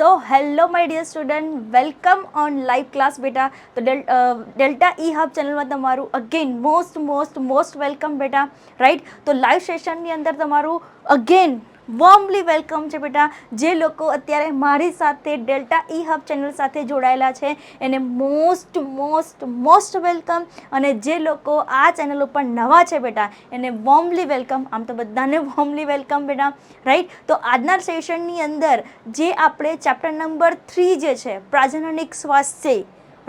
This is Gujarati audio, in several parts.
So hello my dear student, welcome on live class बेटा। तो डेल्टा ई हब चैनल में तमारू अगेन मोस्ट वेलकम बेटा, राइट। तो लाइव सेशन ની અંદર તમારું અગેન વોર્મલી વેલકમ છે બેટા। જે લોકો અત્યારે મારી સાથે ડેલ્ટા ઈ હબ ચેનલ સાથે જોડાયેલા છે એને મોસ્ટ વેલકમ, અને જે લોકો આ ચેનલ ઉપર નવા છે બેટા એને વોર્મલી વેલકમ। આમ તો બધાને વોર્મલી વેલકમ બેટા, રાઈટ। તો આજના સેશનની અંદર જે આપણે ચેપ્ટર નંબર 3 જે છે પ્રાજનનિક સ્વાસ્થ્ય,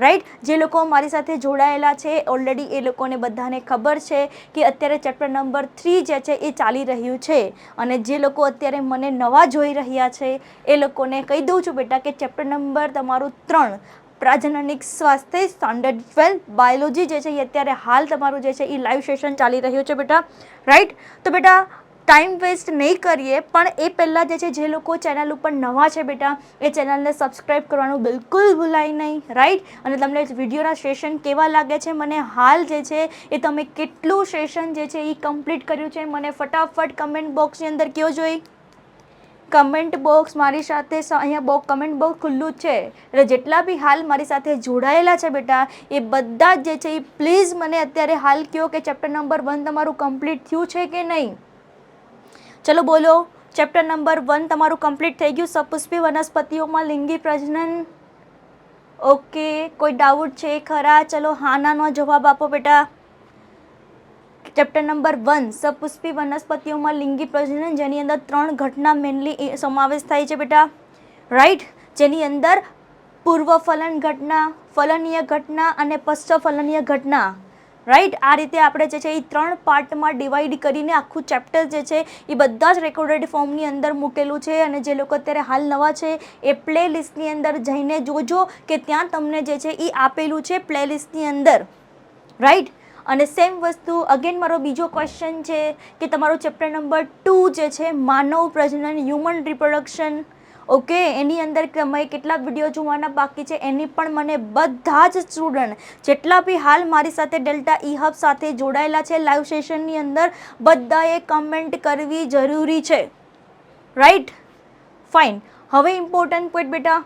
રાઈટ, જે લોકો મારી સાથે જોડાયેલા છે ઓલરેડી એ લોકોને બધાને ખબર છે કે અત્યારે ચેપ્ટર નંબર 3 જે છે એ ચાલી રહ્યું છે, અને જે લોકો અત્યારે મને નવા જોઈ રહ્યા છે એ લોકોને કહી દઉં છું બેટા કે ચેપ્ટર નંબર તમારું 3 પ્રાજનનિક સ્વાસ્થ્ય સ્ટાન્ડર્ડ 12 બાયોલોજી જે છે એ અત્યારે હાલ તમારું જે છે એ લાઈવ સેશન ચાલી રહ્યું છે બેટા, રાઈટ। તો બેટા ટાઈમ વેસ્ટ નહીં કરીએ, પણ એ પહેલાં જે છે જે લોકો ચેનલ ઉપર નવા છે બેટા એ ચેનલને સબસ્ક્રાઈબ કરવાનું બિલકુલ ભૂલાય નહીં, રાઈટ। અને તમને વિડીયોના સેશન કેવા લાગે છે, મને હાલ જે છે એ તમે કેટલું સેશન જે છે એ કમ્પ્લીટ કર્યું છે મને ફટાફટ કમેન્ટ બોક્સની અંદર કહો જોઈ। કમેન્ટ બોક્સ મારી સાથે અહીંયા કમેન્ટ બોક્સ ખુલ્લું જ છે, એટલે જેટલા બી હાલ મારી સાથે જોડાયેલા છે બેટા એ બધા જ જે છે એ પ્લીઝ મને અત્યારે હાલ કહો કે ચેપ્ટર નંબર 1 તમારું કમ્પ્લીટ થયું છે કે નહીં। ચલો બોલો, ચેપ્ટર નંબર 1 તમારું કમ્પ્લીટ થઈ ગયું? સપુષ્પી વનસ્પતિઓમાં લિંગી પ્રજનન, ઓકે, કોઈ ડાઉટ છે ખરા? ચલો હા નાનો જવાબ આપો બેટા। ચેપ્ટર નંબર 1 સપુષ્પી વનસ્પતિઓમાં લિંગી પ્રજનન, જેની અંદર 3 ઘટના મેનલી સમાવેશ થાય છે બેટા, રાઈટ। જેની અંદર પૂર્વ ફલન ઘટના, ફલનીય ઘટના અને પશ્ચફલનીય ઘટના, રાઈટ। આ રીતે આપણે જે છે એ 3 પાર્ટમાં ડિવાઈડ કરીને આખું ચેપ્ટર જે છે એ બધા જ રેકોર્ડેડ ફોર્મની અંદર મૂકેલું છે, અને જે લોકો અત્યારે હાલ નવા છે એ પ્લે લિસ્ટની અંદર જઈને જોજો કે ત્યાં તમને જે છે એ આપેલું છે પ્લે લિસ્ટની અંદર, રાઈટ। અને સેમ વસ્તુ અગેન મારો બીજો ક્વેશ્ચન છે કે તમારો ચેપ્ટર નંબર 2 જે છે માનવ પ્રજનન, હ્યુમન રિપ્રોડક્શન, ઓકે, એની અંદર તમે કેટલા વિડીયો જોવાના બાકી છે એની પણ મને બધા જ સ્ટુડન્ટ જેટલા બી હાલ મારી સાથે ડેલ્ટા ઈ હબ સાથે જોડાયેલા છે લાઈવ સેશનની અંદર બધાએ કમેન્ટ કરવી જરૂરી છે, રાઈટ, ફાઇન। હવે ઇમ્પોર્ટન્ટ પોઈન્ટ બેટા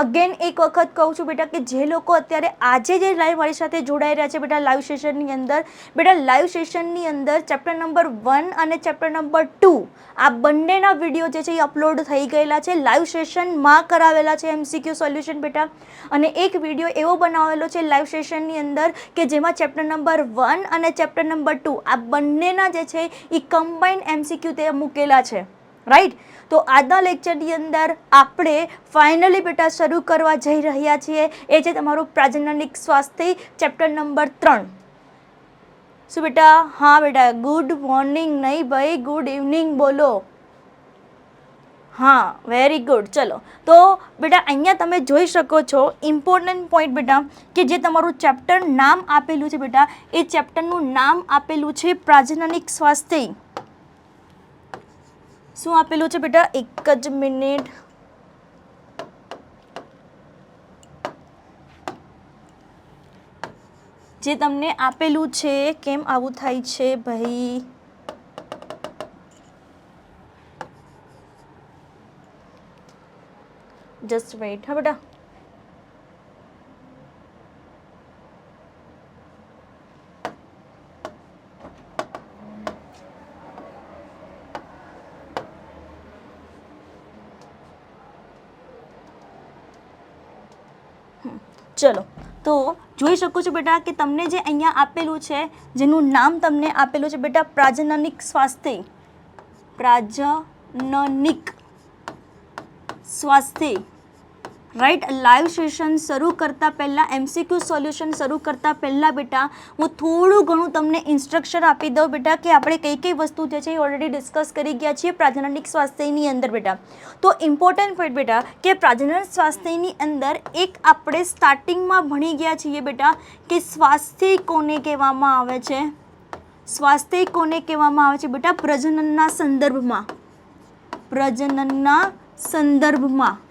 અગેન એક વખત કહું છું બેટા કે જે લોકો અત્યારે આજે જે લાઈવ મારી સાથે જોડાઈ રહ્યા છે બેટા લાઈવ સેશનની અંદર, બેટા લાઈવ સેશનની અંદર ચેપ્ટર નંબર 1 અને ચેપ્ટર નંબર 2 આ બંનેના વિડીયો જે છે એ અપલોડ થઈ ગયેલા છે, લાઈવ સેશનમાં કરાવેલા છે MCQ સોલ્યુશન બેટા। અને એક વિડીયો એવો બનાવેલો છે લાઈવ સેશનની અંદર કે જેમાં ચેપ્ટર નંબર 1 અને ચેપ્ટર નંબર 2 આ બંનેના જે છે એ કમ્બાઇન MCQ તે મૂકેલા છે, રાઈટ। તો આજના લેક્ચરની અંદર આપણે ફાઇનલી બેટા શરૂ કરવા જઈ રહ્યા છીએ, એ છે તમારું પ્રાજનનિક સ્વાસ્થ્ય ચેપ્ટર નંબર 3। શું બેટા? હા બેટા, ગુડ મોર્નિંગ નહીં ભાઈ, ગુડ ઇવનિંગ બોલો। હા, વેરી ગુડ। ચલો તો બેટા અહીંયા તમે જોઈ શકો છો ઇમ્પોર્ટન્ટ પોઈન્ટ બેટા કે જે તમારું ચેપ્ટર નામ આપેલું છે બેટા એ ચેપ્ટરનું નામ આપેલું છે પ્રાજનનિક સ્વાસ્થ્ય। શું આપેલું છે બેટા? એક જ મિનિટ, જે તમને આપેલું છે કેમ આવું થાય છે ભાઈ? જસ્ટ વેઇટ હા બેટા। ચલો તો જોઈ શકો છો બેટા કે તમને જે અહીંયા આપેલું છે જેનું નામ તમને આપેલું છે બેટા પ્રાજનનિક સ્વાસ્થ્ય, પ્રાજનનિક સ્વાસ્થ્ય, રાઈટ। લાઈવ સેશન શરૂ કરતાં પહેલાં MCQ સોલ્યુશન શરૂ કરતાં પહેલાં બેટા હું થોડું ઘણું તમને ઇન્સ્ટ્રક્શન આપી દઉં બેટા કે આપણે કઈ કઈ વસ્તુ જે છે એ ઓલરેડી ડિસ્કસ કરી ગયા છીએ પ્રાજનનિક સ્વાસ્થ્યની અંદર બેટા। તો ઇમ્પોર્ટન્ટ પોઈન્ટ બેટા કે પ્રાજનન સ્વાસ્થ્યની અંદર એક આપણે સ્ટાર્ટિંગમાં ભણી ગયા છીએ બેટા કે સ્વાસ્થ્ય કોને કહેવામાં આવે છે? સ્વાસ્થ્ય કોને કહેવામાં આવે છે બેટા? પ્રજનનના સંદર્ભમાં, પ્રજનનના સંદર્ભમાં,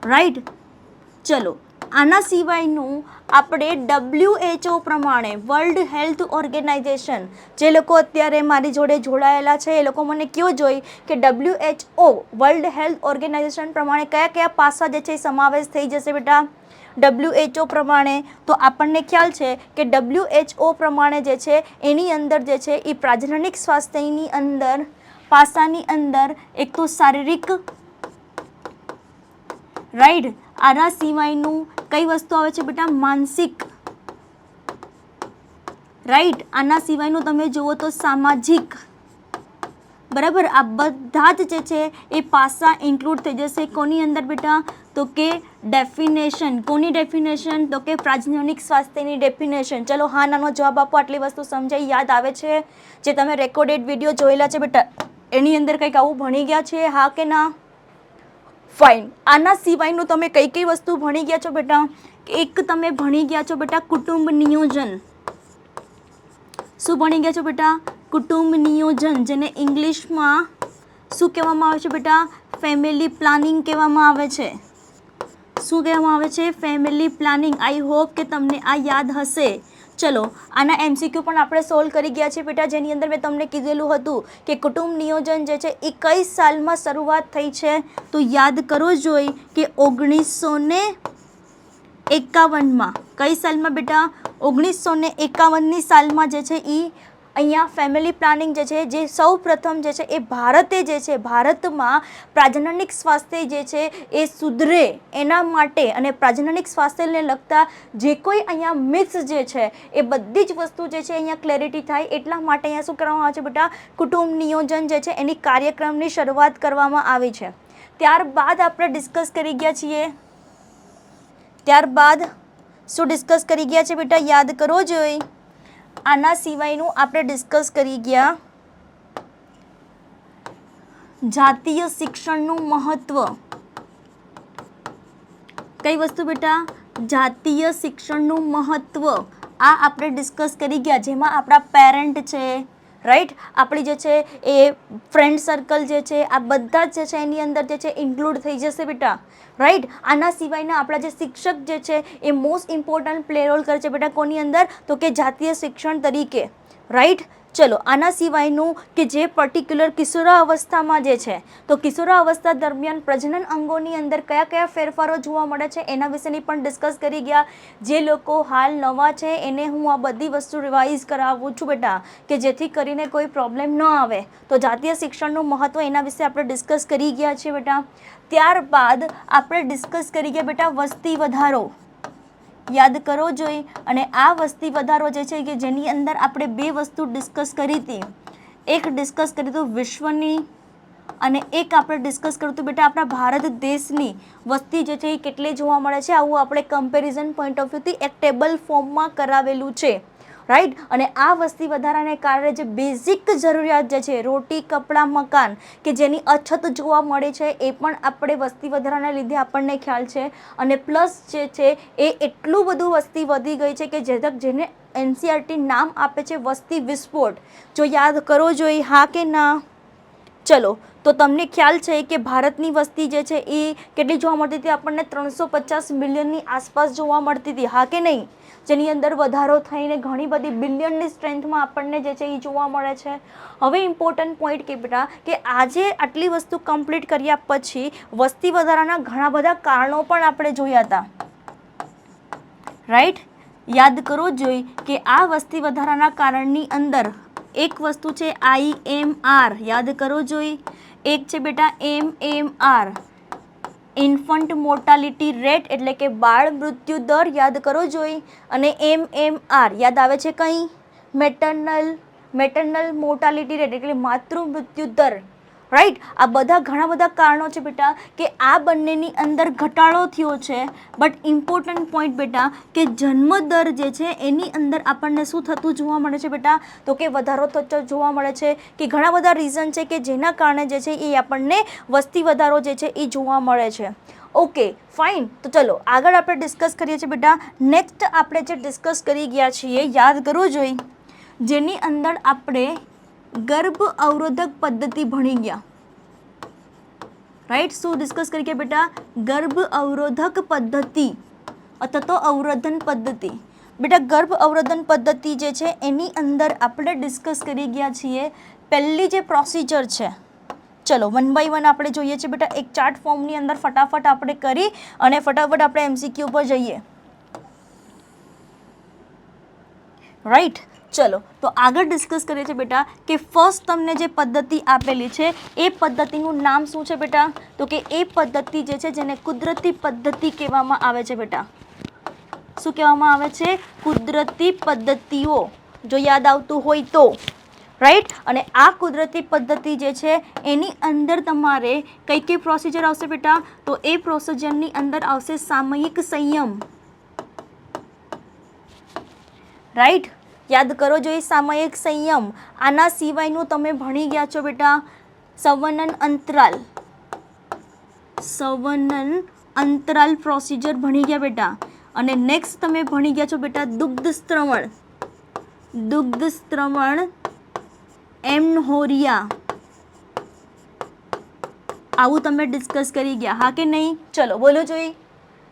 રાઈટ। ચલો આના સિવાયનું આપણે WHO પ્રમાણે, વર્લ્ડ હેલ્થ ઓર્ગેનાઇઝેશન, જે લોકો અત્યારે મારી જોડે જોડાયેલા છે એ લોકો મને કયો જોઈ કે WHO વર્લ્ડ હેલ્થ ઓર્ગેનાઇઝેશન પ્રમાણે કયા કયા પાસા જે છે એ સમાવેશ થઈ જશે બેટા WHO પ્રમાણે. તો આપણને ખ્યાલ છે કે WHO પ્રમાણે જે છે એની અંદર જે છે એ પ્રજનનિક સ્વાસ્થ્યની અંદર પાસાની અંદર એક તો શારીરિક, રાઈટ, આના સિવાયનું કઈ વસ્તુ આવે છે બેટા માનસિક, રાઈટ, આના સિવાયનું તમે જુઓ તો સામાજિક, બરાબર. આ બધા જ જે છે એ પાસા ઇન્ક્લુડ થઈ જશે કોની અંદર બેટા તો કે ડેફિનેશન. કોની ડેફિનેશન તો કે પ્રજનનિક સ્વાસ્થ્યની ડેફિનેશન. ચલો હા નાનો જવાબ આપો. આટલી વસ્તુ સમજાઈ યાદ આવે છે? જે તમે રેકોર્ડેડ વિડીયો જોયેલા છે બેટા એની અંદર કંઈક આવું ભણી ગયા છે, હા કે ના? ફાઇન. આના સિવાયનું તમે કઈ કઈ વસ્તુ ભણી ગયા છો બેટા? એક તમે ભણી ગયા છો બેટા કુટુંબ નિયોજન. શું ભણી ગયા છો બેટા? કુટુંબ નિયોજન, જેને ઇંગ્લિશમાં શું કહેવામાં આવે છે બેટા? ફેમિલી પ્લાનિંગ કહેવામાં આવે છે. શું કહેવામાં આવે છે? Family planning. આઈ હોપ કે તમને આ યાદ હશે. ચલો આના MCQ પણ આપણે સોલ્વ કરી ગયા છે બેટા, જેની અંદર મેં તમને કીધેલું હતું કે કુટુંબ નિયોજન જે છે એ કઈ સાલમાં શરૂઆત થઈ છે? તો યાદ કરો જોઈ કે 1951માં. કઈ સાલમાં બેટા? 1951ની સાલમાં જે છે એ અહીંયા ફેમિલી પ્લાનિંગ જે છે, જે સૌ પ્રથમ જે છે એ ભારતે જે છે ભારતમાં પ્રજનનિક સ્વાસ્થ્ય જે છે એ સુધરે એના માટે અને પ્રજનનિક સ્વાસ્થ્યને લગતા જે કોઈ અહીંયા મિથ્સ જે છે એ બધી જ વસ્તુ જે છે અહીંયા ક્લેરિટી થાય એટલા માટે અહીંયા શું કરવામાં આવે છે બેટા? કુટુંબ નિયોજન જે છે એની કાર્યક્રમની શરૂઆત કરવામાં આવી છે. ત્યારબાદ આપણે ડિસ્કસ કરી ગયા છીએ. ત્યારબાદ શું ડિસ્કસ કરી ગયા છે બેટા? યાદ કરો જોઈ. આના સિવાયનું આપણે ડિસ્કસ કરી ગયા જાતીય શિક્ષણનું મહત્વ. કઈ વસ્તુ બેટા? જાતીય શિક્ષણનું મહત્વ. આ આપણે ડિસ્કસ કરી ગયા, જેમાં આપણા પેરેન્ટ છે, રાઈટ, આપણી જે છે એ ફ્રેન્ડ સર્કલ જે છે આ બધા જ જે છે એની અંદર જે છે ઇન્ક્લુડ થઈ જશે બેટા, રાઈટ. આના સિવાયના આપણા જે શિક્ષક જે છે એ મોસ્ટ ઇમ્પોર્ટન્ટ પ્લે રોલ કરે છે બેટા કોની અંદર? તો કે જાતીય શિક્ષણ તરીકે, રાઈટ. ચલો આના સિવાયનું કે જે પર્ટિક્યુલર કિશોરાવસ્થામાં જે છે, તો કિશોરાવસ્થા દરમિયાન પ્રજનન અંગોની અંદર કયા કયા ફેરફારો જોવા મળે છે એના વિશેની પણ ડિસ્કસ કરી ગયા. જે લોકો હાલ નવા છે એને હું આ બધી વસ્તુ રિવાઇઝ કરાવું છું બેટા, કે જેથી કરીને કોઈ પ્રોબ્લેમ ન આવે. તો જાતીય શિક્ષણનું મહત્વ એના વિશે આપણે ડિસ્કસ કરી ગયા છે બેટા. ત્યારબાદ આપણે ડિસ્કસ કરી ગયા બેટા વસ્તી વધારો. યાદ કરો જોઈ. અને આ વસ્તી વધારો જે છે કે જેની અંદર આપણે બે વસ્તુ ડિસ્કસ કરી હતી. એક ડિસ્કસ કરી હતું વિશ્વની અને એક આપણે ડિસ્કસ કર્યું હતું બેટા આપણા ભારત દેશની વસ્તી જે છે એ કેટલી જોવા મળે છે. આવું આપણે કમ્પેરિઝન પોઈન્ટ ઓફ વ્યૂથી એક ટેબલ ફોર્મમાં કરાવેલું છે, રાઈટ. અને આ વસ્તી વધારાને કારણે જે બેઝિક જરૂરિયાત જે છે રોટી, કપડાં, મકાન કે જેની અછત જોવા મળે છે એ પણ આપણે વસ્તી વધારાના લીધે આપણને ખ્યાલ છે. અને પ્લસ જે છે એ એટલું બધું વસ્તી વધી ગઈ છે કે જેને NCERT નામ આપે છે વસ્તી વિસ્ફોટ. જો યાદ કરો જોઈ, હા કે ના? ચલો તો તમને ખ્યાલ છે કે ભારતની વસ્તી જે છે એ કેટલી જોવા મળતી હતી? આપણને 350 મિલિયનની આસપાસ જોવા મળતી હતી, હા કે નહીં? જેની અંદર વધારો થઈને ઘણી બધી બિલિયનની સ્ટ્રેન્થમાં આપણને જે છે એ જોવા મળે છે. હવે ઇમ્પોર્ટન્ટ પોઈન્ટ કે બેટા કે આજે આટલી વસ્તુ કમ્પ્લીટ કર્યા પછી વસ્તી વધારાના ઘણા બધા કારણો પણ આપણે જોયા હતા, રાઈટ. યાદ કરો જોઈ કે આ વસ્તી વધારાના કારણની અંદર એક વસ્તુ છે IMR. યાદ કરો જોઈ. એક છે બેટા MMR, ઇન્ફન્ટ મોર્ટાલિટી રેટ એટલે કે બાળ મૃત્યુ દર. યાદ કરો જોઈ. અને MMR યાદ આવે છે કંઈ? મેટર્નલ મોર્ટાલિટી રેટ એટલે માતૃ મૃત્યુ દર, રાઈટ. આ બધા ઘણા બધા કારણો છે બેટા કે આ બંનેની અંદર ઘટાડો થયો છે. બટ ઇમ્પોર્ટન્ટ પોઈન્ટ બેટા કે જન્મ દર જે છે એની અંદર આપણને શું થતું જોવા મળે છે બેટા? તો કે વધારો થતો જોવા મળે છે. કે ઘણા બધા રીઝન છે કે જેના કારણે જે છે એ આપણને વસ્તી વધારો જે છે એ જોવા મળે છે. Okay fine. તો ચલો આગળ આપણે ડિસ્કસ કરીએ છીએ બેટા. નેક્સ્ટ આપણે જે ડિસ્કસ કરી ગયા છીએ યાદ કરવું જોઈએ, જેની અંદર આપણે ગર્ભ અવરોધક પદ્ધતિ ભણી ગયા, રાઈટ. શું ડિસ્કસ કરી ગયા બેટા? ગર્ભ અવરોધક પદ્ધતિ. અથવા તો અવરોધન પદ્ધતિ. બેટા ગર્ભ અવરોધન પદ્ધતિ જે છે એની અંદર આપણે ડિસ્કસ કરી ગયા છીએ પહેલી જે પ્રોસિજર છે. ચલો 1 by 1 આપણે જોઈએ છીએ બેટા એક ચાર્ટ ફોર્મની અંદર ફટાફટ આપણે કરી અને ફટાફટ આપણે MCQ પર જઈએ. રાઈટ. ચલો તો આગળ ડિસ્કસ કરીએ છીએ બેટા કે ફર્સ્ટ તમને જે પદ્ધતિ આપેલી છે એ પદ્ધતિનું નામ શું છે બેટા? તો કે એ પદ્ધતિ જે છે જેને કુદરતી પદ્ધતિ કહેવામાં આવે છે બેટા. શું કહેવામાં આવે છે? કુદરતી પદ્ધતિઓ, જો યાદ આવતું હોય તો. રાઈટ. અને આ કુદરતી પદ્ધતિ જે છે એની અંદર તમારે કઈ કઈ પ્રોસિજર આવશે બેટા? તો એ પ્રોસિજરની અંદર આવશે સામયિક સંયમ. રાઈટ. યાદ કરો જોઈએ સામયિક સંયમ. આના સિવાયનું તમે ભણી ગયા છો બેટા સંવનન અંતરાલ. સંવનન અંતરાલ પ્રોસિજર ભણી ગયા બેટા. અને નેક્સ્ટ તમે ભણી ગયા છો બેટા દુગ્ધ સ્ત્રવણ. દુગ્ધ સ્ત્રવણ એમ્નહોરિયા. આવું તમે ડિસ્કસ કરી ગયા, હા કે નહીં? ચલો બોલો જોઈએ.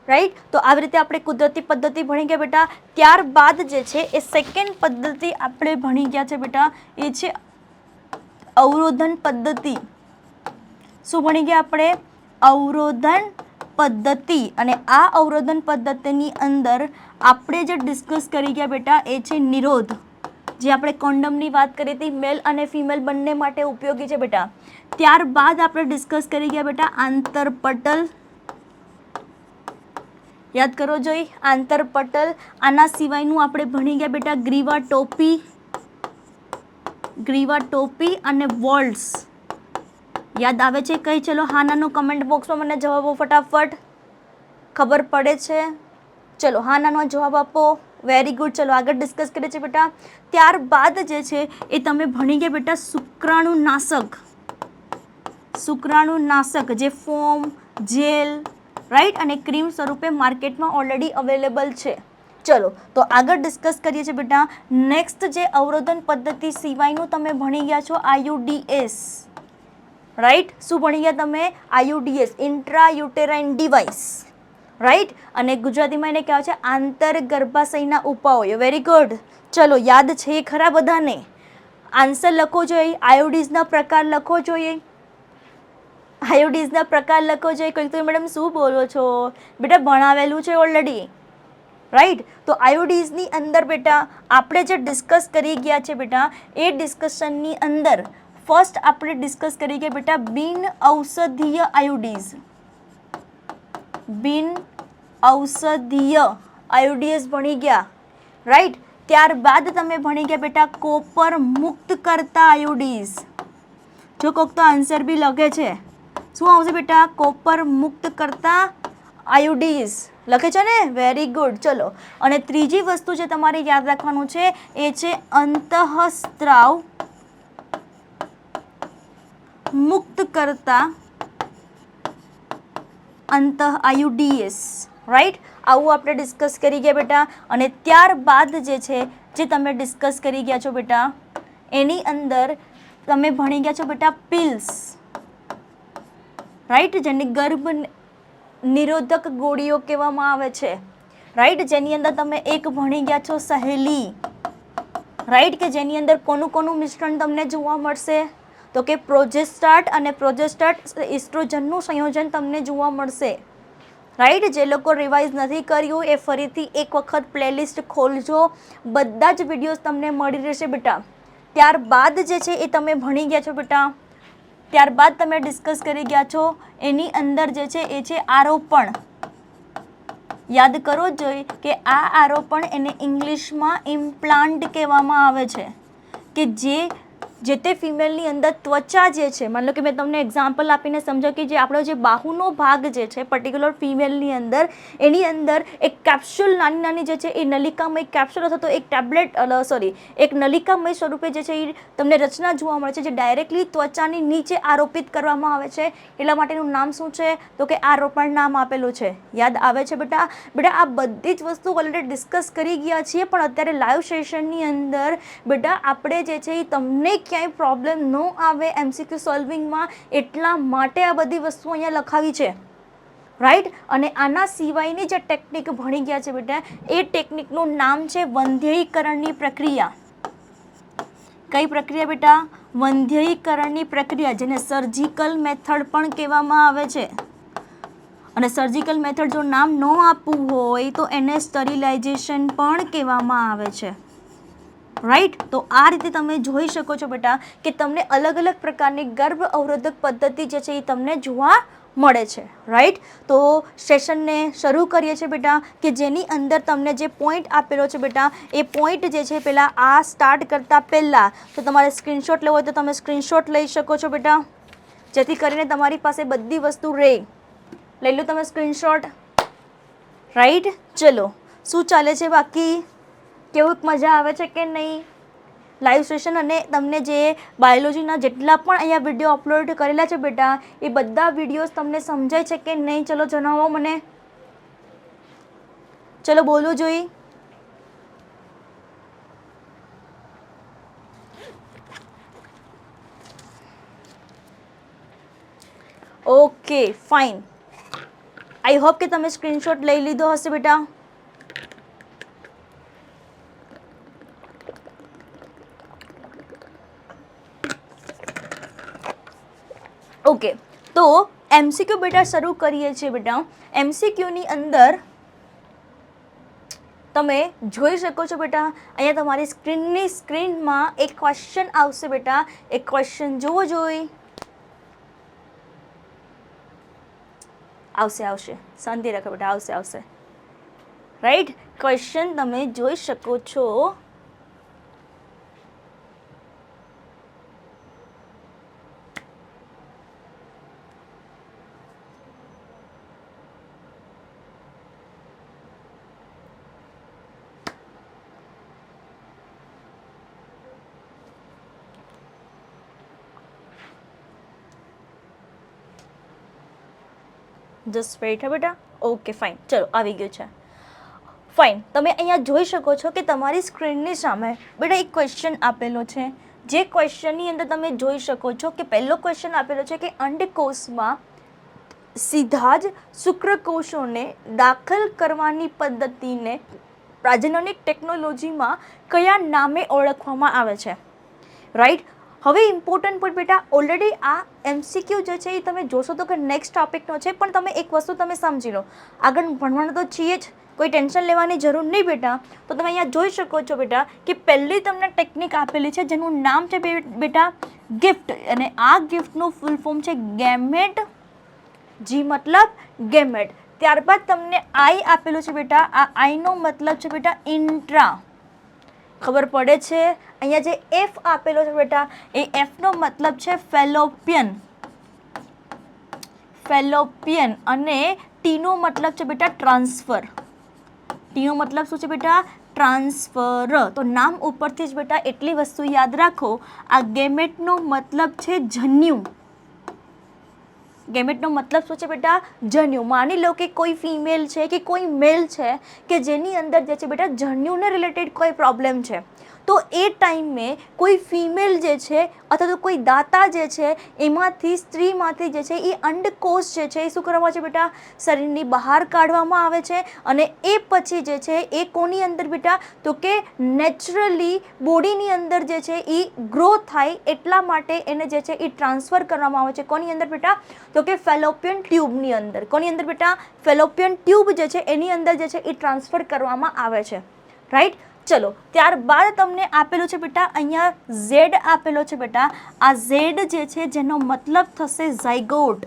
રાઈટ. તો આવી રીતે આપણે કુદરતી પદ્ધતિ ભણી ગયા બેટા. ત્યારબાદ જે છે એ સેકન્ડ પદ્ધતિ આપણે ભણી ગયા છે બેટા એ છે અવરોધન પદ્ધતિ. શું ભણી ગયા આપણે? અવરોધન પદ્ધતિ. અને આ અવરોધન પદ્ધતિની અંદર આપણે જે ડિસ્કસ કરી ગયા બેટા એ છે નિરોધ. જે આપણે કોન્ડમની વાત કરી હતી, મેલ અને ફિમેલ બંને માટે ઉપયોગી છે બેટા. ત્યારબાદ આપણે ડિસ્કસ કરી ગયા બેટા આંતરપટલ. યાદ કરો જોઈ આંતરપટલ. આના સિવાયનું આપણે ભણી ગયા બેટા ગ્રીવા ટોપી. ગ્રીવા ટોપી અને વોલ્ટ્સ. યાદ આવે છે કઈ? ચલો હા નાનું કમેન્ટ બોક્સમાં મને જવાબો ફટાફટ. ખબર પડે છે? ચલો હા નાનો જવાબ આપો. Very good. ચલો આગળ ડિસ્કસ કરીએ છીએ બેટા. ત્યારબાદ જે છે એ તમે ભણી ગયા બેટા શુક્રાણુનાશક. શુક્રાણુનાશક જે ફોર્મ, જેલ, રાઈટ અને ક્રીમ સ્વરૂપે માર્કેટમાં ઓલરેડી અવેલેબલ છે. ચલો તો આગળ ડિસ્કસ કરીએ છીએ બેટા. નેક્સ્ટ જે અવરોધન પદ્ધતિ સિવાયનું તમે ભણી ગયા છો IUDs. રાઈટ. શું ભણી ગયા તમે? IUDs intrauterine device. રાઈટ. અને ગુજરાતીમાં એને કહેવાય છે આંતરગર્ભાશયના ઉપાયો. Very good. ચલો યાદ છે ખરા બધાને? આન્સર લખો જોઈએ. આયોડીઝના પ્રકાર લખો જોઈએ. આયોડીઝના પ્રકાર લખો જોઈએ. કોઈ તો મેડમ શું બોલો છો? બેટા ભણાવેલું છે ઓલરેડી. રાઈટ. તો આયોડીઝની અંદર બેટા આપણે જે ડિસ્કસ કરી ગયા છે બેટા એ ડિસ્કશનની અંદર ફર્સ્ટ આપણે ડિસ્કસ કરી ગયા બેટા બિન ઔષધીય આયોડીઝ. બિન ઔષધીય આયોડીઝ ભણી ગયા. રાઈટ. ત્યારબાદ તમે ભણી ગયા બેટા કોપર મુક્ત કરતા આયોડીઝ. જો કોક તો આન્સર બી લખે છે. શું આવશે બેટા? કોપર મુક્ત કરતા આયોડીઝ લખે છે ને? Very good. ચલો અને ત્રીજી વસ્તુ જે તમારે યાદ રાખવાનું છે એ છે અંતઃસ્ત્રાવ મુક્ત કરતા IUDs. રાઈટ. આવું આપણે ડિસ્કસ કરી ગયા બેટા. અને ત્યારબાદ જે છે જે તમે ડિસ્કસ કરી ગયા છો બેટા એની અંદર તમે ભણી ગયા છો બેટા પિલ્સ. રાઈટ. જેને ગર્ભ નિરોધક ગોળીઓ કહેવામાં આવે છે. રાઈટ. જેની અંદર તમે એક ભણી ગયા છો સહેલી. રાઈટ. કે જેની અંદર કોનું કોનું મિશ્રણ તમને જોવા મળશે? તો કે પ્રોજેસ્ટાટ અને પ્રોજેસ્ટાટ ઇસ્ટ્રોજનનું સંયોજન તમને જોવા મળશે. રાઈટ. જે લોકો રિવાઇઝ નથી કર્યું એ ફરીથી એક વખત પ્લેલિસ્ટ ખોલજો. બધા જ વિડીયોઝ તમને મળી રહેશે બેટા. ત્યારબાદ જે છે એ તમે ભણી ગયા છો બેટા. ત્યારબાદ તમે ડિસ્કસ કરી ગયા છો એની અંદર જે છે એ છે આરોપણ. યાદ કરો જોઈએ કે આ આરોપણ એને ઇંગ્લિશમાં ઇમ્પ્લાન્ટ કહેવામાં આવે છે કે જે તે ફિમેલની અંદર ત્વચા જે છે, માની લો કે મેં તમને એક્ઝામ્પલ આપીને સમજો કે જે આપણો જે બાહુનો ભાગ જે છે પર્ટિક્યુલર ફિમેલની અંદર એની અંદર એક કેપ્સ્યુલ નાની નાની જે છે એ નલિકામય કેપ્સ્યુલ અથવા તો એક ટેબ્લેટ એક નલિકામય સ્વરૂપે જે છે એ તમને રચના જોવા મળે છે જે ડાયરેક્ટલી ત્વચાની નીચે આરોપિત કરવામાં આવે છે. એટલા માટેનું નામ શું છે? તો કે આરોપણ નામ આપેલું છે. યાદ આવે છે બેટા? બેટા આ બધી જ વસ્તુ ઓલરેડી ડિસ્કસ કરી ગયા છીએ પણ અત્યારે લાઈવ સેશનની અંદર બેટા આપણે જે છે એ તમને ક્યાંય પ્રોબ્લેમ ન આવે MCQ સોલ્વિંગમાં એટલા માટે આ બધી વસ્તુઓ અહીંયા લખાવી છે. રાઈટ. અને આના સિવાયની જે ટેકનિક ભણી ગયા છે બેટા, એ ટેકનિકનું નામ છે વંધ્યયીકરણની પ્રક્રિયા. કઈ પ્રક્રિયા બેટા? વંધ્યયીકરણની પ્રક્રિયા, જેને સર્જિકલ મેથડ પણ કહેવામાં આવે છે. અને સર્જિકલ મેથડ જો નામ ન આપવું હોય તો એને સ્ટરીલાઇઝેશન પણ કહેવામાં આવે છે. રાઈટ. તો આ રીતે તમે જોઈ શકો છો બેટા કે તમને અલગ અલગ પ્રકારની ગર્ભ અવરોધક પદ્ધતિ જે છે એ તમને જોવા મળે છે. રાઈટ. તો સેશનને શરૂ કરીએ છીએ બેટા, કે જેની અંદર તમને જે પોઈન્ટ આપેલો છે બેટા, એ પોઈન્ટ જે છે પહેલાં આ સ્ટાર્ટ કરતાં પહેલાં તો તમારે સ્ક્રીનશોટ લેવો હોય તો તમે સ્ક્રીનશોટ લઈ શકો છો બેટા, જેથી કરીને તમારી પાસે બધી વસ્તુ રહે. લઈ લો તમે સ્ક્રીનશોટ. રાઈટ. ચલો, શું ચાલે છે બાકી? કેવું મજા આવે છે કે નહીં લાઈવ સેશન? અને તમને જે બાયોલોજીના જેટલા પણ અહીંયા વિડીયો અપલોડ કરેલા છે બેટા, એ બધા વિડીયોઝ તમને સમજાય છે કે નહીં? ચલો જણાવો મને. ચલો બોલો જોઈ. Okay fine. આઈ હોપ કે તમે સ્ક્રીનશોટ લઈ લીધો હશે બેટા. ઓકે, તો એમસીક્યુ બેટા શરૂ કરીએ છીએ બેટા. એમસીક્યુની અંદર તમે જોઈ શકો છો બેટા, અહીંયા તમારી સ્ક્રીનમાં એક ક્વેશ્ચન આવશે બેટા. એક ક્વેશ્ચન જોવો જોઈ. આવશે, શાંતિ રાખો બેટા, આવશે. રાઈટ. ક્વેશ્ચન તમે જોઈ શકો છો. જસ્ટ વેઇટ હે બેટા. ઓકે ફાઇન, ચલો આવી ગયું છે. ફાઇન. તમે અહીંયા જોઈ શકો છો કે તમારી સ્ક્રીનની સામે બેટા એક ક્વેશ્ચન આપેલો છે. જે ક્વેશ્ચનની અંદર તમે જોઈ શકો છો કે પહેલો ક્વેશ્ચન આપેલો છે કે અંડકોષમાં સીધા જ શુક્રકોષોને દાખલ કરવાની પદ્ધતિને પ્રજનનિક ટેકનોલોજીમાં કયા નામે ઓળખવામાં આવે છે? રાઈટ. હવે ઇમ્પોર્ટન્ટ પોઈન્ટ બેટા, ઓલરેડી આ એમસીક્યુ જે છે એ તમે જોશો તો કે નેક્સ્ટ ટોપિકનો છે, પણ તમે એક વસ્તુ તમે સમજી લો, આગળ ભણવાનું તો છીએ જ, કોઈ ટેન્શન લેવાની જરૂર નહીં બેટા. તો તમે અહીંયા જોઈ શકો છો બેટા કે પહેલી તમને ટેકનિક આપેલી છે જેનું નામ છે બેટા ગિફ્ટ. અને આ ગિફ્ટનું ફૂલ ફોર્મ છે ગેમેટ. જી મતલબ ગેમેટ. ત્યારબાદ તમને આઈ આપેલું છે બેટા. આ આઈનો મતલબ છે બેટા ઇન્ટ્રા. ખબર પડે છે? અહીંયા જે એફ આપેલો છે બેટા, એ એફનો મતલબ છે ફેલોપિયન. અને ટીનો મતલબ છે બેટા ટ્રાન્સફર. ટીનો મતલબ શું છે બેટા? ટ્રાન્સફર. તો નામ ઉપરથી જ બેટા એટલી વસ્તુ યાદ રાખો, આ ગેમેટનો મતલબ છે જન્યુ. ગેમેટનો મતલબ શું છે બેટા? જન્યુ. માની લો કે કોઈ ફિમેલ છે કે કોઈ મેલ છે કે જેની અંદર જે છે બેટા જન્યુને રિલેટેડ કોઈ પ્રોબ્લેમ છે, તો એ ટાઈમે કોઈ ફિમેલ જે છે અથવા તો કોઈ દાતા જે છે એમાંથી સ્ત્રીમાંથી જે છે એ અંડકોષ જે છે એ શું કરવામાં આવે છે બેટા? શરીરની બહાર કાઢવામાં આવે છે. અને એ પછી જે છે એ કોની અંદર બેટા? તો કે નેચરલી બોડીની અંદર જે છે એ ગ્રો થાય એટલા માટે એને જે છે એ ટ્રાન્સફર કરવામાં આવે છે. કોની અંદર બેટા? તો કે ફેલોપિયન ટ્યુબની અંદર. કોની અંદર બેટા? ફેલોપિયન ટ્યુબ જે છે એની અંદર જે છે એ ટ્રાન્સફર કરવામાં આવે છે. રાઈટ. ચલો, ત્યારબાદ તમને આપેલું છે બેટા અહીંયા ઝેડ આપેલો છે બેટા. આ ઝેડ જે છે જેનો મતલબ થશે ઝાયગોટ.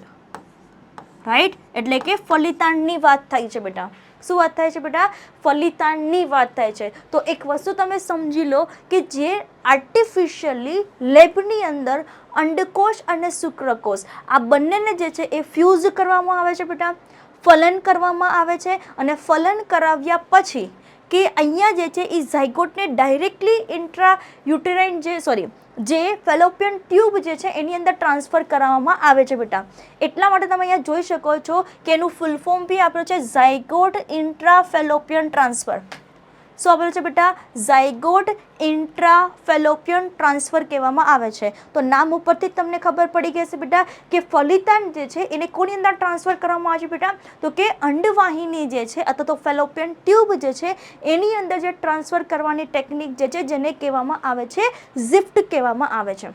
રાઈટ. એટલે કે ફલિતાંડની વાત થાય છે બેટા. શું વાત થાય છે બેટા? ફલિતાંડની વાત થાય છે. તો એક વસ્તુ તમે સમજી લો કે જે આર્ટિફિશિયલી લેબની અંદર અંડકોષ અને શુક્રકોષ આ બંનેને જે છે એ ફ્યુઝ કરવામાં આવે છે બેટા, ફલન કરવામાં આવે છે. અને ફલન કરાવ્યા પછી કે અહીંયા જે છે એ ઝાયગોટને ડાયરેક્ટલી ઇન્ટ્રાયુટેરાઇન જે ફેલોપિયન ટ્યુબ જે છે એની અંદર ટ્રાન્સફર કરવામાં આવે છે બેટા. એટલા માટે તમે અહીંયા જોઈ શકો છો કે એનું ફૂલ ફોર્મ બી આપ્યું છે ઝાયગોટ ઇન્ટ્રાફેલોપિયન ટ્રાન્સફર. શું આપેલું છે બેટા? ઝાયગોટ ઇન્ટ્રાફેલોપિયન ટ્રાન્સફર કહેવામાં આવે છે. તો નામ ઉપરથી જ તમને ખબર પડી ગઈ હશે બેટા કે ફલિતાંડ જે છે એને કોની અંદર ટ્રાન્સફર કરવામાં આવે છે બેટા? તો કે અંડવાહિની જે છે અથવા તો ફેલોપિયન ટ્યુબ જે છે એની અંદર જે ટ્રાન્સફર કરવાની ટેકનિક જે છે જેને કહેવામાં આવે છે ઝિફ્ટ કહેવામાં આવે છે.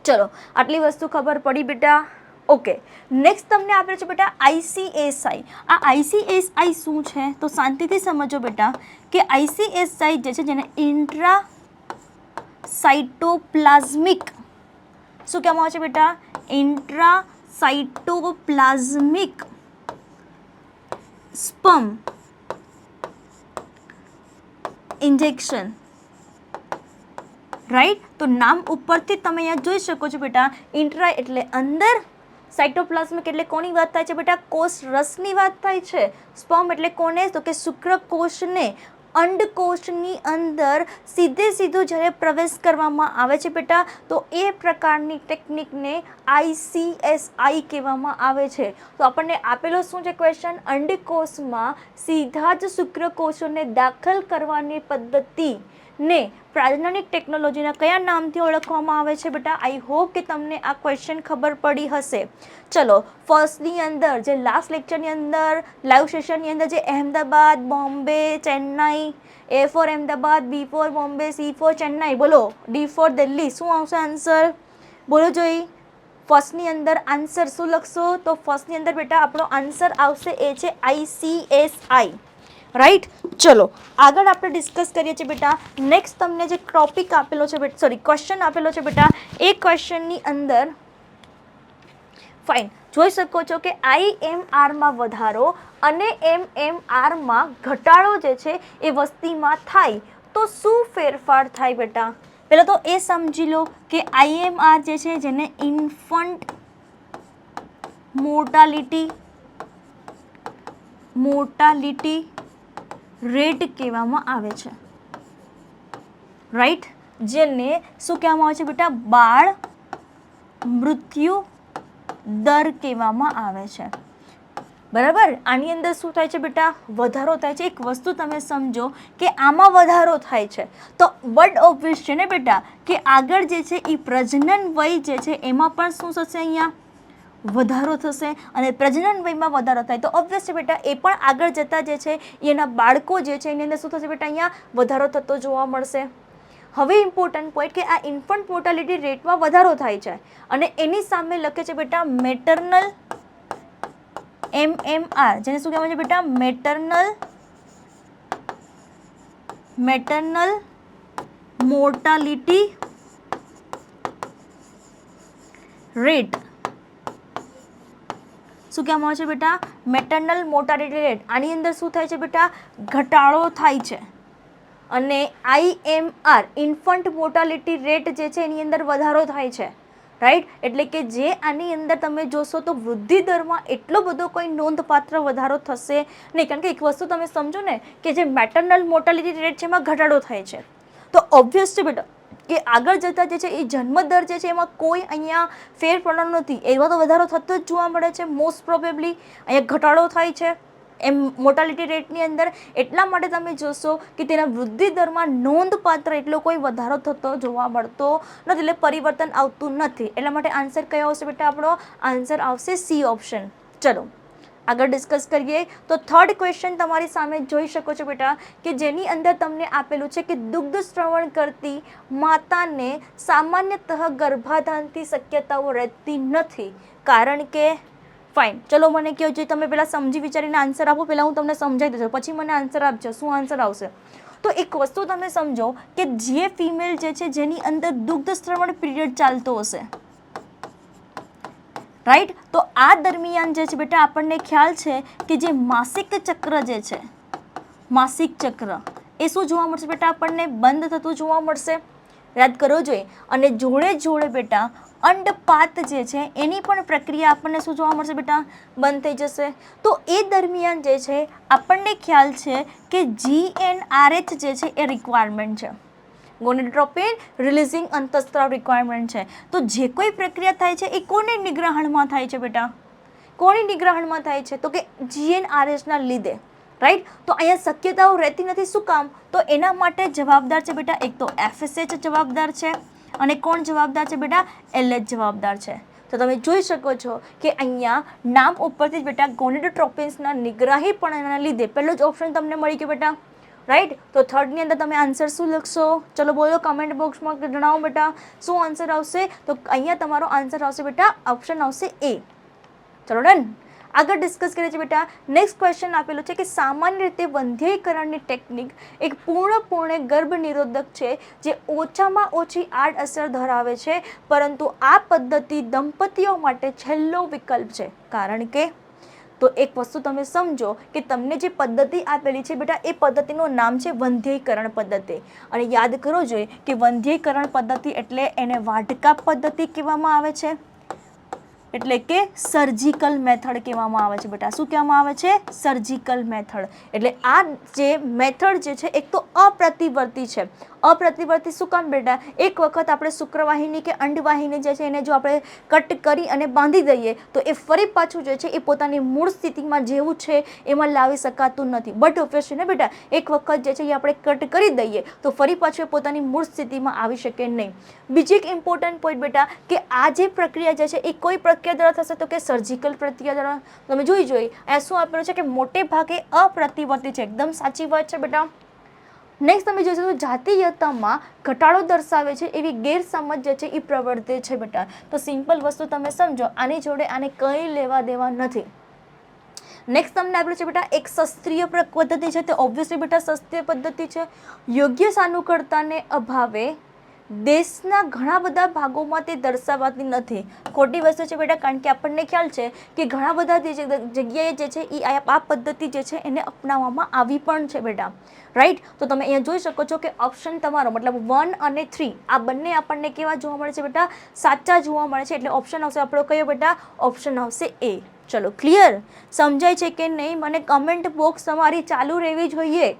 ચલો આટલી વસ્તુ ખબર પડી બેટા. ઓકે, નેક્સ્ટ તમને આપેલું છે બેટા ICSI. આ ICSI શું છે તો શાંતિથી સમજો બેટા કે ICSI જે છે જેને ઇન્ટ્રા સાઇટોપ્લાઝમિક શું કહેવામાં આવે છે બેટા? Intra cytoplasmic sperm injection, right. તો નામ ઉપરથી તમે અહીંયા જોઈ શકો છો બેટા, ઇન્ટ્રા એટલે અંદર, સાઇટોપ્લાઝમિક એટલે કોની વાત થાય છે બેટા? કોષ રસની વાત થાય છે. સ્પર્મ એટલે કોને? તો કે શુક્રકોષને અંડકોષની અંદર સીધું જ્યારે પ્રવેશ કરવામાં આવે છે બેટા તો એ પ્રકારની ટેકનિકને ICSI કહેવામાં આવે છે. તો આપણને આપેલો શું છે ક્વેશ્ચન? અંડકોષમાં સીધા જ શુક્રકોષોને દાખલ કરવાની પદ્ધતિને પ્રાજનનિક ટેકનોલોજીના કયા નામથી ઓળખવામાં આવે છે બેટા? આઈ હોપ કે તમને આ ક્વેશ્ચન ખબર પડી હશે. ચલો ફર્સ્ટની અંદર જે લાસ્ટ લેક્ચરની અંદર લાઈવ સેશનની અંદર જે Ahmedabad, Bombay, Chennai, A for Ahmedabad, B for Bombay, C for Chennai, બોલો D ફોર દિલ્હી, શું આવશે આન્સર? બોલો જોઈ. ફર્સ્ટની અંદર આન્સર શું લખશો? તો ફર્સ્ટની અંદર બેટા આપણો આન્સર આવશે એ છે ICSI, રાઈટ. ચલો આગળ આપણે ડિસ્કસ કરીએ છીએ બેટા. નેક્સ્ટ તમને જે ટોપિક આપેલો છે બેટા, સોરી ક્વેશ્ચન આપેલો છે બેટા, એ ક્વેશ્ચનની અંદર ફાઇન જોઈ શકો છો કે IMRમાં વધારો અને MMRમાં ઘટાડો જે છે એ વસ્તીમાં થાય તો શું ફેરફાર થાય બેટા? પહેલાં તો એ સમજી લો કે IMR જે છે જેને ઇન્ફન્ટ મોર્ટાલિટી રેટ કહેવામાં આવે છે, રાઈટ. જેને શું કહેવામાં આવે છે બેટા? બાળ મૃત્યુ દર કહેવામાં આવે છે, બરાબર. આની અંદર શું થાય છે બેટા? વધારો થાય છે. એક વસ્તુ તમે સમજો કે આમાં વધારો થાય છે તો બટ ઓબ્વિયસ છે ને બેટા કે આગળ જે છે એ પ્રજનન વય જે છે એમાં પણ શું થશે? અહીંયા વધારો થશે અને પ્રજનન વયમાં વધારો થાય તો ઓબ્વિયસ છે બેટા એ પણ આગળ જતાં જે છે એના બાળકો જે છે એની અંદર શું થશે બેટા? અહીંયા વધારો થતો જોવા મળશે. હવે ઇમ્પોર્ટન્ટ પોઈન્ટ કે આ ઇન્ફન્ટ મોર્ટાલિટી રેટમાં વધારો થાય છે અને એની સામે લખે છે બેટા મેટર્નલ MMR, જેને શું કહેવાય છે બેટા? Maternal mortality rate. શું કહેવામાં આવે છે બેટા? Maternal mortality rate. આની અંદર શું થાય છે બેટા? ઘટાડો થાય છે અને IMR ઇન્ફન્ટ મોર્ટાલિટી રેટ જે છે એની અંદર વધારો થાય છે, રાઈટ. એટલે કે જે આની અંદર તમે જોશો તો વૃદ્ધિ દરમાં એટલો બધો કોઈ નોંધપાત્ર વધારો થશે નહીં, કારણ કે એક વસ્તુ તમે સમજો ને કે જે મેટર્નલ મોર્ટાલિટી રેટ છે એમાં ઘટાડો થાય છે તો ઓબ્વિયસ છે બેટા કે આગળ જતાં જે છે એ જન્મદર જે છે એમાં કોઈ અહીંયા ફેર પડવાનો નથી, એમાં તો વધારો થતો જ જોવા મળે છે. મોસ્ટ પ્રોબેબલી અહીંયા ઘટાડો થાય છે એમ મોર્ટાલિટી રેટની અંદર. એટલા માટે તમે જોશો કે તેના વૃદ્ધિ દરમાં નોંધપાત્ર એટલો કોઈ વધારો થતો જોવા મળતો નથી, એટલે પરિવર્તન આવતું નથી. એટલા માટે આન્સર કયો આવશે બેટા? આપણો આન્સર આવશે C ઓપ્શન. ચલો આગળ ડિસ્કસ કરીએ તો થર્ડ ક્વેશ્ચન તમારી સામે જોઈ શકો છો બેટા કે જેની અંદર તમને આપેલું છે કે દુગ્ધ શ્રવણ કરતી માતાને સામાન્યતઃ ગર્ભાધાનની શક્યતાઓ રહેતી નથી, કારણ કે ફાઇન. ચલો મને કહો જે તમે પહેલાં સમજી વિચારીને આન્સર આપો. પહેલાં હું તમને સમજાવી દઉં પછી મને આન્સર આપજો. શું આન્સર આવશે? તો એક વસ્તુ તમે સમજો કે જે ફિમેલ જે છે જેની અંદર દુગ્ધ શ્રવણ પીરિયડ ચાલતો હશે, રાઈટ, તો આ દરમિયાન જે છે બેટા આપણને ખ્યાલ છે કે જે માસિક ચક્ર જે છે, માસિક ચક્ર એ શું જોવા મળશે બેટા? આપણને બંધ થતું જોવા મળશે, યાદ કરવો જોઈએ. અને જોડે બેટા અંડપાત જે છે એની પણ પ્રક્રિયા આપણને શું જોવા મળશે બેટા? બંધ થઈ જશે. તો એ દરમિયાન જે છે આપણને ખ્યાલ છે કે GnRH જે છે એ રિક્વાયરમેન્ટ છે, ગોનેડોટ્રોપિન રિલીઝિંગ અંતઃસ્ત્રાવ રિક્વાયરમેન્ટ છે. તો જે કોઈ પ્રક્રિયા થાય છે એ કોની નિગ્રહણમાં થાય છે બેટા? કોની નિગ્રહણમાં થાય છે? તો કે GnRH ના લીધે, રાઈટ. તો અહીંયા શક્યતાઓ રહેતી નથી. શું કામ? તો એના માટે જવાબદાર છે બેટા એક તો FSH જવાબદાર છે અને કોણ જવાબદાર છે બેટા? LH જવાબદાર છે. તો તમે જોઈ શકો છો કે અહીંયા નામ ઉપરથી જ બેટા ગોનેડોટ્રોપિન્સના નિગ્રાહીપણાના લીધે પહેલો જ ઓપ્શન તમને મળી ગયો બેટા, રાઈટ. તો થર્ડની અંદર તમે આન્સર શું લખશો? ચલો બોલો કમેન્ટ બોક્સમાં જણાવો બેટા શું આન્સર આવશે. તો અહીંયા તમારો આન્સર આવશે બેટા ઓપ્શન આવશે A. ચલો ડન. આગળ ડિસ્કસ કરીએ છીએ બેટા. નેક્સ્ટ ક્વેશ્ચન આપેલું છે કે સામાન્ય રીતે વંધ્યીકરણની ટેકનિક એક પૂર્ણપણે ગર્ભ નિરોધક છે જે ઓછામાં ઓછી આડઅસર ધરાવે છે, પરંતુ આ પદ્ધતિ દંપતીઓ માટે છેલ્લો વિકલ્પ છે. કારણ કે તો એક વસ્તુ તમે સમજો કે તમને જે પદ્ધતિ આપેલી છે બેટા એ પદ્ધતિનું નામ છે વંધ્યીકરણ પદ્ધતિ. અને યાદ કરવો જોઈએ કે વંધ્યીકરણ પદ્ધતિ એટલે એને વાઢકા પદ્ધતિ કહેવામાં આવે છે, એટલે કે સર્જિકલ મેથડ કહેવામાં આવે છે બેટા. શું કહેવામાં આવે છે? Surgical method. એટલે આ જે મેથડ જે છે એક તો અપ્રતિવર્તી છે. અપ્રતિવર્તી શું કામ બેટા? એક વખત આપણે શુક્રવાહિની કે અંડવાહિની જે છે એને જો આપણે કટ કરી અને બાંધી દઈએ તો એ ફરી પાછું જે છે એ પોતાની મૂળ સ્થિતિમાં જેવું છે એમાં લાવી શકાતું નથી. બટ ઓબ્વિયસ છે ને બેટા, એક વખત જે છે એ આપણે કટ કરી દઈએ તો ફરી પાછું એ પોતાની મૂળ સ્થિતિમાં આવી શકે નહીં. બીજી એક ઇમ્પોર્ટન્ટ પોઈન્ટ બેટા કે આ જે પ્રક્રિયા જે છે એ કોઈ પ્રક્રિયા દ્વારા થશે તો કે સર્જિકલ પ્રક્રિયા દ્વારા. તમે જોઈ અહીંયા શું આપેલું છે કે મોટે ભાગે અપ્રતિવર્તી છે. એકદમ સાચી વાત છે બેટા. નેક્સ્ટ તમે જોશો તો જાતીયતામાં ઘટાડો દર્શાવે છે એવી ગેરસમજ જે છે એ પ્રવર્તે છે બેટા. તો સિમ્પલ વસ્તુ તમે સમજો, આની જોડે આને કંઈ લેવા દેવા નથી. નેક્સ્ટ તમને આપેલું છે બેટા એક શાસ્ત્રીય પદ્ધતિ છે. તે ઓબ્વિયસલી બેટા શાસ્ત્રીય પદ્ધતિ છે. યોગ્ય સાનુકૂળતાને અભાવે દેશના ઘણા બધા ભાગોમાં તે દર્શાવાતી નથી. ખોટી વસ્તુ છે બેટા, કારણ કે આપણને ખ્યાલ છે કે ઘણા બધા જગ્યાએ જે છે એ આ પદ્ધતિ જે છે એને અપનાવવામાં આવી પણ છે બેટા, રાઈટ. તો તમે અહીંયા જોઈ શકો છો કે ઓપ્શન તમારો મતલબ 1 અને 3 આ બંને આપણને કેવા જોવા મળે છે બેટા? સાચા જોવા મળે છે. એટલે ઓપ્શન આવશે આપણો કયો બેટા? ઓપ્શન આવશે A. ચલો ક્લિયર? સમજાય છે કે નહીં? મને કમેન્ટ બોક્સ તમારી ચાલુ રહેવી જોઈએ.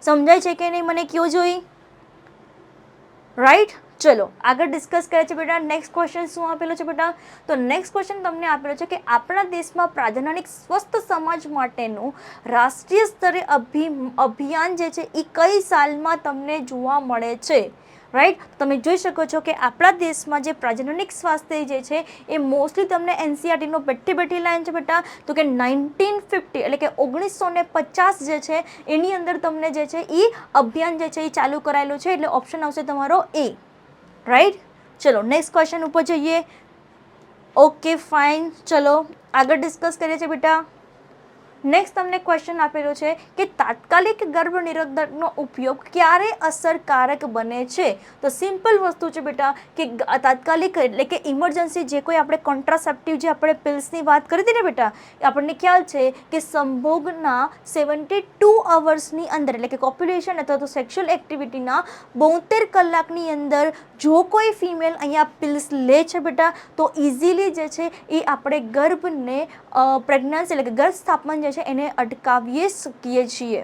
સમજાય છે કે નહીં મને કયો જોઈ? રાઈટ. ચલો આગળ ડિસ્કસ કરે છે બેટા. નેક્સ્ટ ક્વેશ્ચન શું આપેલો છે બેટા? તો નેક્સ્ટ ક્વેશ્ચન તમને આપેલો છે કે આપણા દેશમાં પ્રાજનનિક સ્વસ્થ સમાજ માટેનું રાષ્ટ્રીય સ્તરે અભિયાન જે છે એ કઈ સાલમાં તમને જોવા મળે છે? રાઈટ. તમે જોઈ શકો છો કે આપણા દેશમાં જે પ્રજનનિક સ્વાસ્થ્ય જે છે એ મોસ્ટલી તમને NCERTનો બેઠી લાઈન છે બેટા. તો કે 1950 એટલે કે 1950 જે છે એની અંદર તમને જે છે એ અભિયાન જે છે એ ચાલુ કરાયેલું છે. એટલે ઓપ્શન આવશે તમારો A. રાઈટ. ચલો નેક્સ્ટ ક્વેશ્ચન ઉપર જઈએ. Okay fine. ચલો આગળ ડિસ્કસ કરીએ છીએ બેટા. નેક્સ્ટ તમને ક્વેશ્ચન આપેલો છે કે તાત્કાલિક ગર્ભ નિરોધકનો ઉપયોગ ક્યારે અસરકારક બને છે? તો સિમ્પલ વસ્તુ છે બેટા કે તાત્કાલિક એટલે કે ઇમરજન્સી જે કોઈ આપણે કોન્ટ્રાસેપ્ટિવ જે આપણે પિલ્સની વાત કરી હતી ને બેટા, આપણને ખ્યાલ છે કે સંભોગના 72 અવર્સની અંદર એટલે કે કોપ્યુલેશન અથવા તો સેક્સ્યુઅલ એક્ટિવિટીના 72 કલાકની અંદર જો કોઈ ફિમેલ અહીંયા પિલ્સ લે છે બેટા તો ઇઝીલી જે છે એ આપણે ગર્ભને પ્રેગ્નન્સી એટલે કે ગર્ભ સ્થાપન છે એને અટકાવી શકીએ છીએ,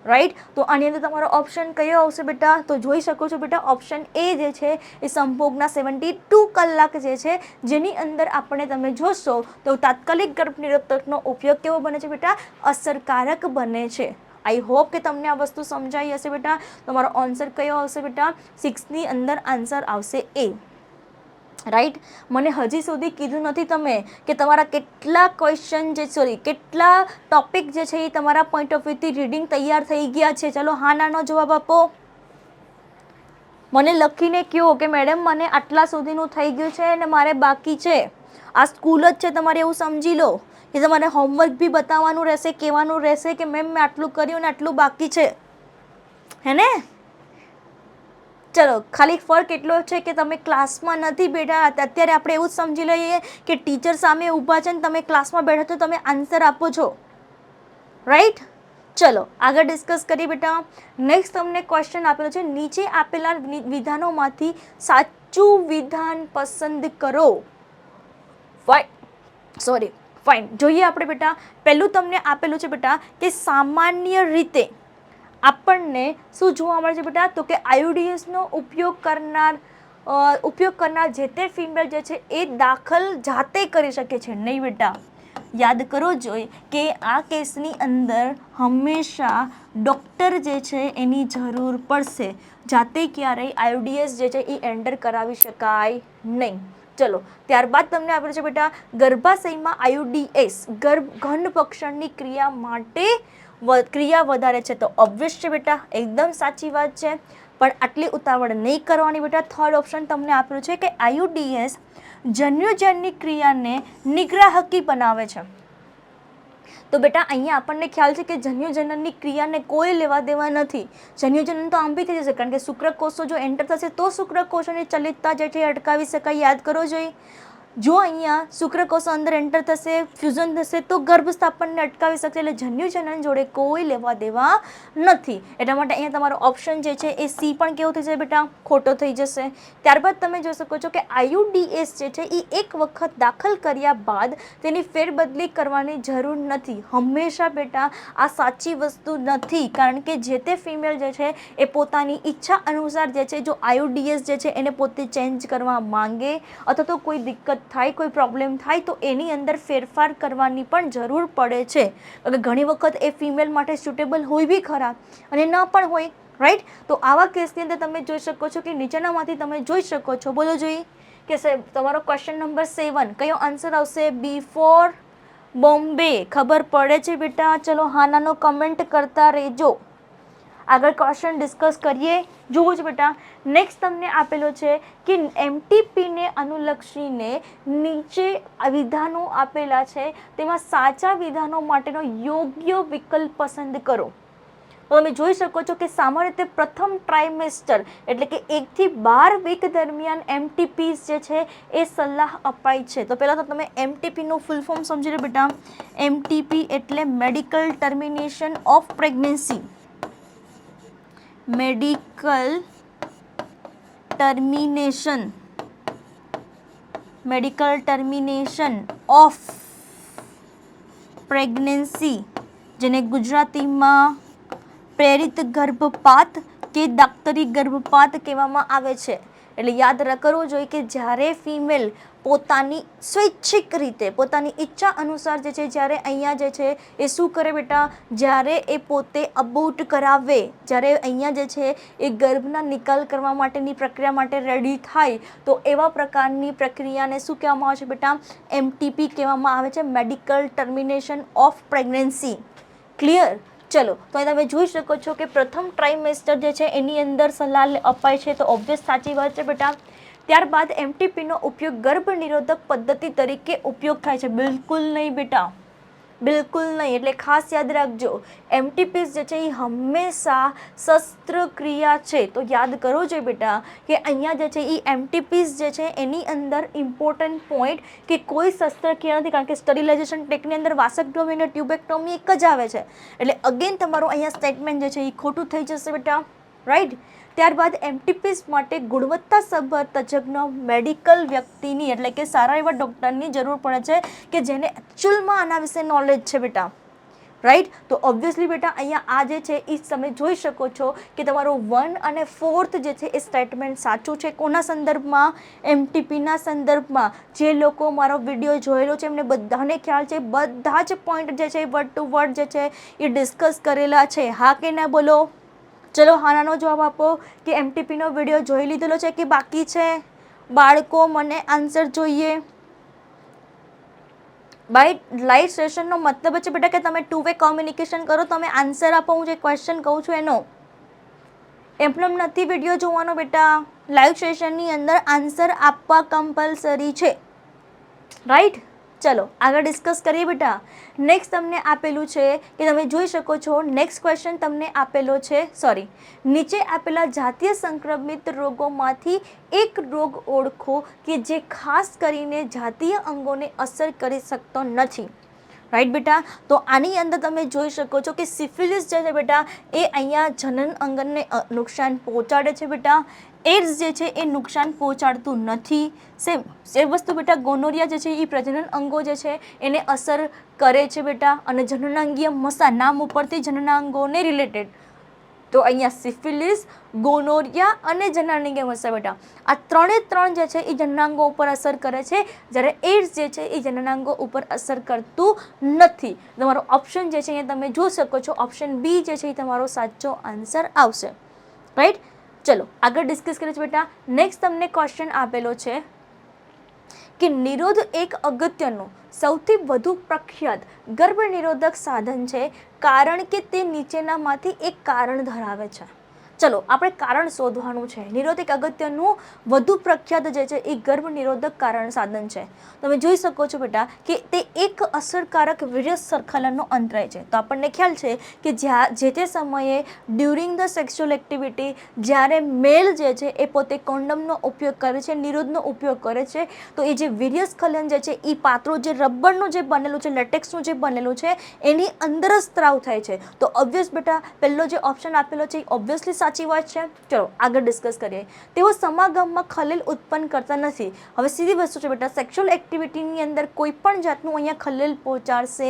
રાઈટ. તો આની અંદર તમારો ઓપ્શન કયો આવશે બેટા? તો જોઈ શકો છો બેટા ઓપ્શન A જે છે એ સંભોગના 72 કલાક જે છે જેની અંદર આપણે તમે જોશો તો તાત્કાલિક ગર્ભ નિરોધકનો ઉપયોગ કેવો બને છે બેટા? અસરકારક બને છે. આઈ હોપ કે તમને આ વસ્તુ સમજાઈ હશે બેટા. તમારો આન્સર કયો આવશે બેટા? 6ની અંદર આન્સર આવશે A. રાઈટ. મને હજી સુધી કીધું નથી તમે કે તમારા કેટલા ક્વેશ્ચન કેટલા ટોપિક જે છે એ તમારા પોઈન્ટ ઓફ વ્યૂથી રીડિંગ તૈયાર થઈ ગયા છે. ચલો હા નાનો જવાબ આપો. મને લખીને કહો કે મેડમ મને આટલા સુધીનું થઈ ગયું છે અને મારે બાકી છે. આ સ્કૂલ જ છે તમારે એવું સમજી લો કે તમારે હોમવર્ક બી બતાવવાનું રહેશે, કહેવાનું રહેશે કે મેમ મેં આટલું કર્યું ને આટલું બાકી છે, હે ને? ચલો ખાલી ફર્ક એટલો છે કે તમે ક્લાસમાં નથી બેઠા. અત્યારે આપણે એવું જ સમજી લઈએ કે ટીચર સામે ઊભા છે ને તમે ક્લાસમાં બેઠા તો તમે આન્સર આપો છો, રાઈટ. ચલો આગળ ડિસ્કસ કરીએ બેટા. નેક્સ્ટ તમને ક્વેશ્ચન આપેલો છે નીચે આપેલા વિધાનોમાંથી સાચું વિધાન પસંદ કરો. ફાઇન. જોઈએ આપણે બેટા. પહેલું તમને આપેલું છે બેટા કે સામાન્ય રીતે આપણને શું જોવા મળે છે બેટા? તો કે IUDSનો ઉપયોગ કરનાર જે તે ફિમેલ જે છે એ દાખલ જાતે કરી શકે છે નહીં બેટા? યાદ કરવો જોઈએ કે આ કેસની અંદર હંમેશા ડૉક્ટર જે છે એની જરૂર પડશે. જાતે ક્યારેય આયુડીએસ જે છે એ એન્ટર કરાવી શકાય નહીં. ચલો, ત્યારબાદ તમને આપેલું છે બેટા ગર્ભાશયમાં આયુડીએસ ઘન ભક્ષણની ક્રિયા માટે ક્રિયા વધારે છે. તો ઓબ્વિયસ છે બેટા, એકદમ સાચી વાત છે, પણ આટલી ઉતાવળ નહીં કરવાની બેટા. થર્ડ ઓપ્શન તમને આપેલું છે કે આયુડીએસ જન્યુજનની ક્રિયાને નિગ્રાહકી બનાવે છે. તો બેટા અહીંયા આપણને ખ્યાલ છે કે જન્યુજનનની ક્રિયાને કોઈ લેવા દેવા નથી. જન્યુજનન તો આમ બી થઈ જશે, કારણ કે શુક્રકોષો જો એન્ટર થશે તો શુક્રકોષોની ચલિતતા જે છે અટકાવી શકાય. યાદ કરવો જોઈએ. જો અહીંયા શુક્રકોષો અંદર એન્ટર થશે, ફ્યુઝન થશે તો ગર્ભસ્થાપનને અટકાવી શકશે. એટલે જન્યુજનન જોડે કોઈ લેવા દેવા નથી. એટલા માટે અહીંયા તમારો ઓપ્શન જે છે એ સી પણ કેવો થઈ જશે બેટા, ખોટો થઈ જશે. ત્યારબાદ તમે જોઈ શકો છો કે આયુડીએસ જે છે એ એક વખત દાખલ કર્યા બાદ તેની ફેરબદલી કરવાની જરૂર નથી. હંમેશા બેટા આ સાચી વસ્તુ નથી, કારણ કે જે તે ફિમેલ જે છે એ પોતાની ઈચ્છા અનુસાર જે છે જો આયુડીએસ જે છે એને પોતે ચેન્જ કરવા માંગે અથવા તો કોઈ દિક્કત થાય, કોઈ પ્રોબ્લેમ થાય તો એની અંદર ફેરફાર કરવાની પણ જરૂર પડે છે. એટલે ઘણી વખત એ ફિમેલ માટે સુટેબલ હોય બી ખરા અને ન પણ હોય, રાઈટ. તો આવા કેસની અંદર તમે જોઈ શકો છો કે નીચેનામાંથી તમે જોઈ શકો છો, બોલો જોઈએ કે તમારો ક્વેશ્ચન નંબર 7 કયો આન્સર આવશે? B4 બોમ્બે. ખબર પડે છે બેટા? ચલો હાનાનો કમેન્ટ કરતા રહેજો. આગળ ક્વેશ્ચન ડિસ્કસ કરીએ. જુઓ જ બેટા, નેક્સ્ટ તમને આપેલો છે કે એમટીપીને અનુલક્ષીને નીચે વિધાનો આપેલા છે, તેમાં સાચા વિધાનો માટેનો યોગ્ય વિકલ્પ પસંદ કરો. તો તમે જોઈ શકો છો કે સામાન્ય રીતે પ્રથમ ટ્રાઇમેસ્ટર એટલે કે 1 થી 12 વીક દરમિયાન એમટીપીસ જે છે એ સલાહ અપાય છે. તો પહેલાં તો તમે એમટીપીનું ફૂલ ફોર્મ સમજી લો બેટા. એમટીપી એટલે medical termination of pregnancy. Medical termination of pregnancy, જેને ગુજરાતીમાં પ્રેરિત ગર્ભપાત કે દાક્તરી ગર્ભપાત કહેવામાં આવે છે. એટલે યાદ કરવું જોઈએ કે જ્યારે ફિમેલ પોતાની સ્વૈચ્છિક રીતે પોતાની ઈચ્છા અનુસાર જે છે જ્યારે અહીંયા જે છે એ શું કરે બેટા, જ્યારે એ પોતે અબોર્ટ કરાવે, જ્યારે અહીંયા જે છે એ ગર્ભના નિકાલ કરવા માટેની પ્રક્રિયા માટે રેડી થાય, તો એવા પ્રકારની પ્રક્રિયાને શું કહેવામાં આવે છે બેટા? એમટીપી કહેવામાં આવે છે, medical termination of pregnancy. Clear? ચલો, તો અહીં તમે જોઈ શકો છો કે પ્રથમ ટ્રાઇમેસ્ટર જે છે એની અંદર સલાહ અપાય છે. તો ઓબ્વિયસ સાચી વાત છે બેટા. ત્યારબાદ એમટીપીનો ઉપયોગ ગર્ભ નિરોધક પદ્ધતિ તરીકે ઉપયોગ થાય છે? બિલકુલ નહીં બેટા, બિલકુલ નહીં. એટલે ખાસ યાદ રાખજો, એમટીપીસ જે છે એ હંમેશા શસ્ત્રક્રિયા છે. તો યાદ કરવો જોઈએ બેટા કે અહીંયા જે છે એ એમટીપીસ જે છે એની અંદર ઇમ્પોર્ટન્ટ પોઈન્ટ કે કોઈ શસ્ત્રક્રિયા નથી, કારણ કે સ્ટરીલાઇઝેશન ટેકની અંદર વાસેક્ટોમી અને ટ્યુબેક્ટોમી એક જ આવે છે. એટલે અગેન તમારું અહીંયા સ્ટેટમેન્ટ જે છે એ ખોટું થઈ જશે બેટા, રાઈટ. ત્યારબાદ એમટીપીસ માટે ગુણવત્તાસભર તજજ્ઞ મેડિકલ વ્યક્તિની એટલે કે સારા એવા ડૉક્ટરની જરૂર પડે છે કે જેને એકચ્યુઅલમાં આના વિશે નોલેજ છે બેટા, રાઈટ. તો ઓબ્વિયસલી બેટા અહીંયા આ જે છે એ તમે જોઈ શકો છો કે તમારું 1 અને 4th જે છે એ સ્ટેટમેન્ટ સાચું છે. કોના સંદર્ભમાં? એમટીપીના સંદર્ભમાં. જે લોકો મારો વિડીયો જોયેલો છે એમને બધાને ખ્યાલ છે, બધા જ પોઈન્ટ જે છે વર્ડ ટુ વર્ડ જે છે એ ડિસ્કસ કરેલા છે. હા કે ના બોલો? ચલો હાનાનો જવાબ આપો કે એમટીપીનો વિડીયો જોઈ લીધેલો છે કે બાકી છે? બાળકો મને આન્સર જોઈએ. બાય લાઈવ સેશનનો મતલબ છે બેટા કે તમે 2 વે કોમ્યુનિકેશન કરો, તમે આન્સર આપો. હું જે ક્વેશ્ચન કહું છું એનો એમ નથી વિડીયો જોવાનો બેટા. લાઈવ સેશનની અંદર આન્સર આપવા કમ્પલસરી છે, રાઈટ. ચલો આગળ ડિસ્કસ કરીએ બેટા. નેક્સ્ટ તમને આપેલું છે કે તમે જોઈ શકો છો, નેક્સ્ટ ક્વેશ્ચન તમને આપેલો છે, નીચે આપેલા જાતીય સંક્રમિત રોગોમાંથી એક રોગ ઓળખો કે જે ખાસ કરીને જાતીય અંગોને અસર કરી શકતો નથી. રાઈટ બેટા. તો આની અંદર તમે જોઈ શકો છો કે સિફિલિસ જે છે બેટા એ અહીંયા જનન અંગને નુકસાન પહોંચાડે છે બેટા. એડ્સ જે છે એ નુકસાન પહોંચાડતું નથી. સેમ એ વસ્તુ બેટા ગોનોરિયા જે છે એ પ્રજનન અંગો જે છે એને અસર કરે છે બેટા. અને જનનાંગીય મસા નામ ઉપરથી જનનાંગોને રિલેટેડ તો અહીંયા સિફિલિસ, ગોનોરિયા અને જનનાંગ હશે બેટા. આ ત્રણ જે છે એ જનનાંગો ઉપર અસર કરે છે, જ્યારે એડ્સ જે છે એ જનનાંગો ઉપર અસર કરતું નથી. તમારો ઓપ્શન જે છે અહીંયા તમે જોઈ શકો છો, ઓપ્શન બી જે છે એ તમારો સાચો આન્સર આવશે. રાઈટ. ચલો આગળ ડિસ્કસ કરીએ છીએ બેટા. નેક્સ્ટ તમને ક્વેશ્ચન આપેલો છે કે નિરોધ એક અગત્યનું સૌથી વધુ પ્રખ્યાત ગર્ભ નિરોધક સાધન છે કારણ કે તે નીચેનામાંથી એક કારણ ધરાવે છે. ચલો આપણે કારણ શોધવાનું છે. નિરોધ એક અગત્યનું વધુ પ્રખ્યાત જે છે એ ગર્ભ નિરોધક કારણ સાધન છે. તમે જોઈ શકો છો બેટા કે તે એક અસરકારક વીર્ય સંકલનનો અંતરાય છે. તો આપણને ખ્યાલ છે કે જે તે સમયે ડ્યુરિંગ ધ સેક્સ્યુઅલ એક્ટિવિટી જ્યારે મેલ જે છે એ પોતે કોન્ડમનો ઉપયોગ કરે છે, નિરોધનો ઉપયોગ કરે છે, તો એ જે વીર્ય સ્ખલન જે છે એ પાત્રો જે રબરનું જે બનેલું છે, લેટેક્સનું જે બનેલું છે એની અંદર જ સ્ત્રાવ થાય છે. તો ઓબ્વિયસ બેટા પહેલો જે ઓપ્શન આપેલો છે એ ઓબ્વિયસલી સાચી વાત છે. ચલો આગળ ડિસ્કસ કરીએ. તેઓ સમાગમમાં ખલેલ ઉત્પન્ન કરતા નથી. હવે સીધી વસ્તુ છે બેટા, સેક્સ્યુઅલ એક્ટિવિટીની અંદર કોઈ પણ જાતનું અહીંયા ખલેલ પહોંચાડશે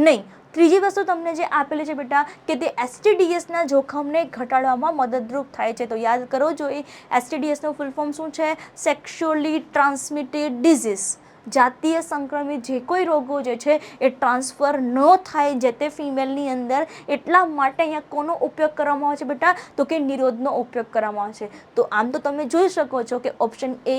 નહીં. ત્રીજી વસ્તુ તમને જે આપેલી છે બેટા કે તે એસટીડીએસના જોખમને ઘટાડવામાં મદદરૂપ થાય છે. તો યાદ કરો જોઈએ એસટીડીએસનું ફૂલ ફોર્મ શું છે? Sexually transmitted disease. જાતીય સંક્રમિત જે કોઈ રોગો જે છે એ ટ્રાન્સફર ન થાય જે તે ફિમેલની અંદર, એટલા માટે અહીંયા કોનો ઉપયોગ કરવામાં આવે છે બેટા? તો કે નિરોધનો ઉપયોગ કરવામાં આવે છે. તો આમ તો તમે જોઈ શકો છો કે ઓપ્શન એ,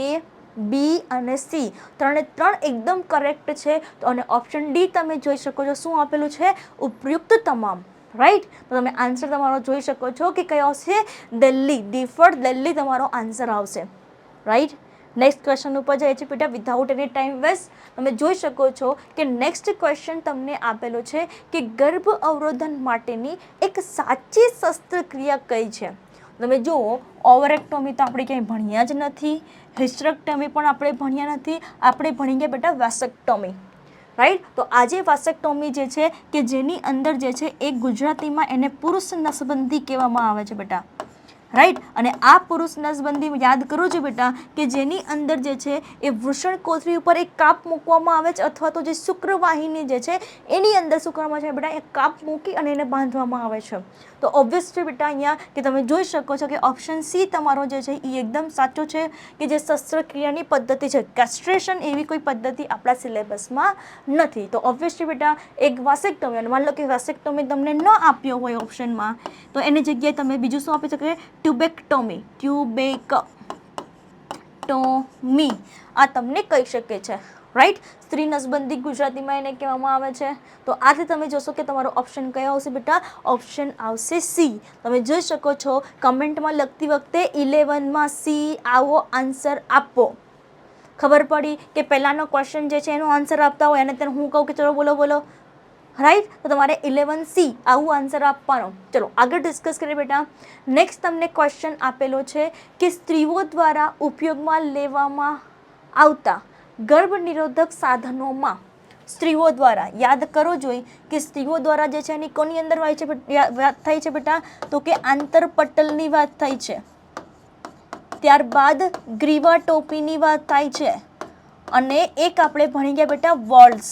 બી અને સી ત્રણે એકદમ કરેક્ટ છે. અને ઓપ્શન ડી તમે જોઈ શકો છો શું આપેલું છે? ઉપયુક્ત તમામ. રાઈટ. તો તમે આન્સર તમારો જોઈ શકો છો કે કયો આવશે? દિલ્હી. ડિફર્ડ દિલ્હી તમારો આન્સર આવશે. રાઈટ. નેક્સ્ટ ક્વેશ્ચન ઉપર જાય છે બેટા વિધાઉટ એની ટાઈમ વેસ્ટ. તમે જોઈ શકો છો કે નેક્સ્ટ ક્વેશ્ચન તમને આપેલો છે કે ગર્ભ અવરોધન માટેની એક સાચી શસ્ત્રક્રિયા કઈ છે? તમે જુઓ ઓવરેક્ટોમી તો આપણે ક્યાંય ભણ્યા જ નથી, હિસ્ટેરેક્ટોમી પણ આપણે ભણ્યા નથી, આપણે ભણી ગયા બેટા વેસેક્ટોમી. રાઈટ. તો આજે વેસેક્ટોમી જે છે કે જેની અંદર જે છે એ ગુજરાતીમાં એને પુરુષ નસબંધી કહેવામાં આવે છે બેટા. રાઈટ. અને આ પુરુષ નસબંધી યાદ કરો છો બેટા કે જેની અંદર જે છે એ વૃષણ કોથળી ઉપર એક કાપ મૂકવામાં આવે છે, અથવા તો જે શુક્રવાહિની જે છે એની અંદર શું કરવામાં છે બેટા? એક કાપ મૂકી અને એને બાંધવામાં આવે છે. તો ઓબ્વિયસ છે બેટા અહીંયા કે તમે જોઈ શકો છો કે ઓપ્શન સી તમારો જે છે એ એકદમ સાચો છે કે જે શસ્ત્રક્રિયાની પદ્ધતિ છે. કેસ્ટ્રેશન એવી કોઈ પદ્ધતિ આપણા સિલેબસમાં નથી. તો ઓબ્વિયસ છે બેટા એક વાસેક્ટોમી, અને માની લો કે વાસેક્ટોમી તમને ન આપ્યો હોય ઓપ્શનમાં, તો એની જગ્યાએ તમે બીજું શું આપી શકે? ટ્યુબેક્ટોમી. ટ્યુબેક્ટોમી આ તમને કહી શકે છે. રાઈટ. સ્ત્રી નસબંધી ગુજરાતીમાં એને કહેવામાં આવે છે. તો આથી તમે જોશો કે તમારો ઓપ્શન કયો આવશે બેટા? ઓપ્શન આવશે સી. તમે જોઈ શકો છો કમેન્ટમાં લખતી વખતે 11માં સી આવો આન્સર આપો. ખબર પડી કે પહેલાનો ક્વેશ્ચન જે છે એનો આન્સર આપતા હોય અને તેને હું કહું કે ચલો બોલો. રાઈટ. તો તમારે 11C આવું આન્સર આપવાનો. ચલો આગળ ડિસ્કસ કરીએ બેટા. નેક્સ્ટ તમને ક્વેશ્ચન આપેલો છે કે સ્ત્રીઓ દ્વારા ઉપયોગમાં લેવામાં આવતા ગર્ભ નિરોધક સાધનોમાં, સ્ત્રીઓ દ્વારા યાદ કરો જોઈએ કે સ્ત્રીઓ દ્વારા જે છે એની કોની અંદર વાત થાય છે બેટા? તો કે આંતરપટલની વાત થાય છે. ત્યારબાદ ગ્રીવા ટોપીની વાત થાય છે, અને એક આપણે ભણી ગયા બેટા વોલ્સ.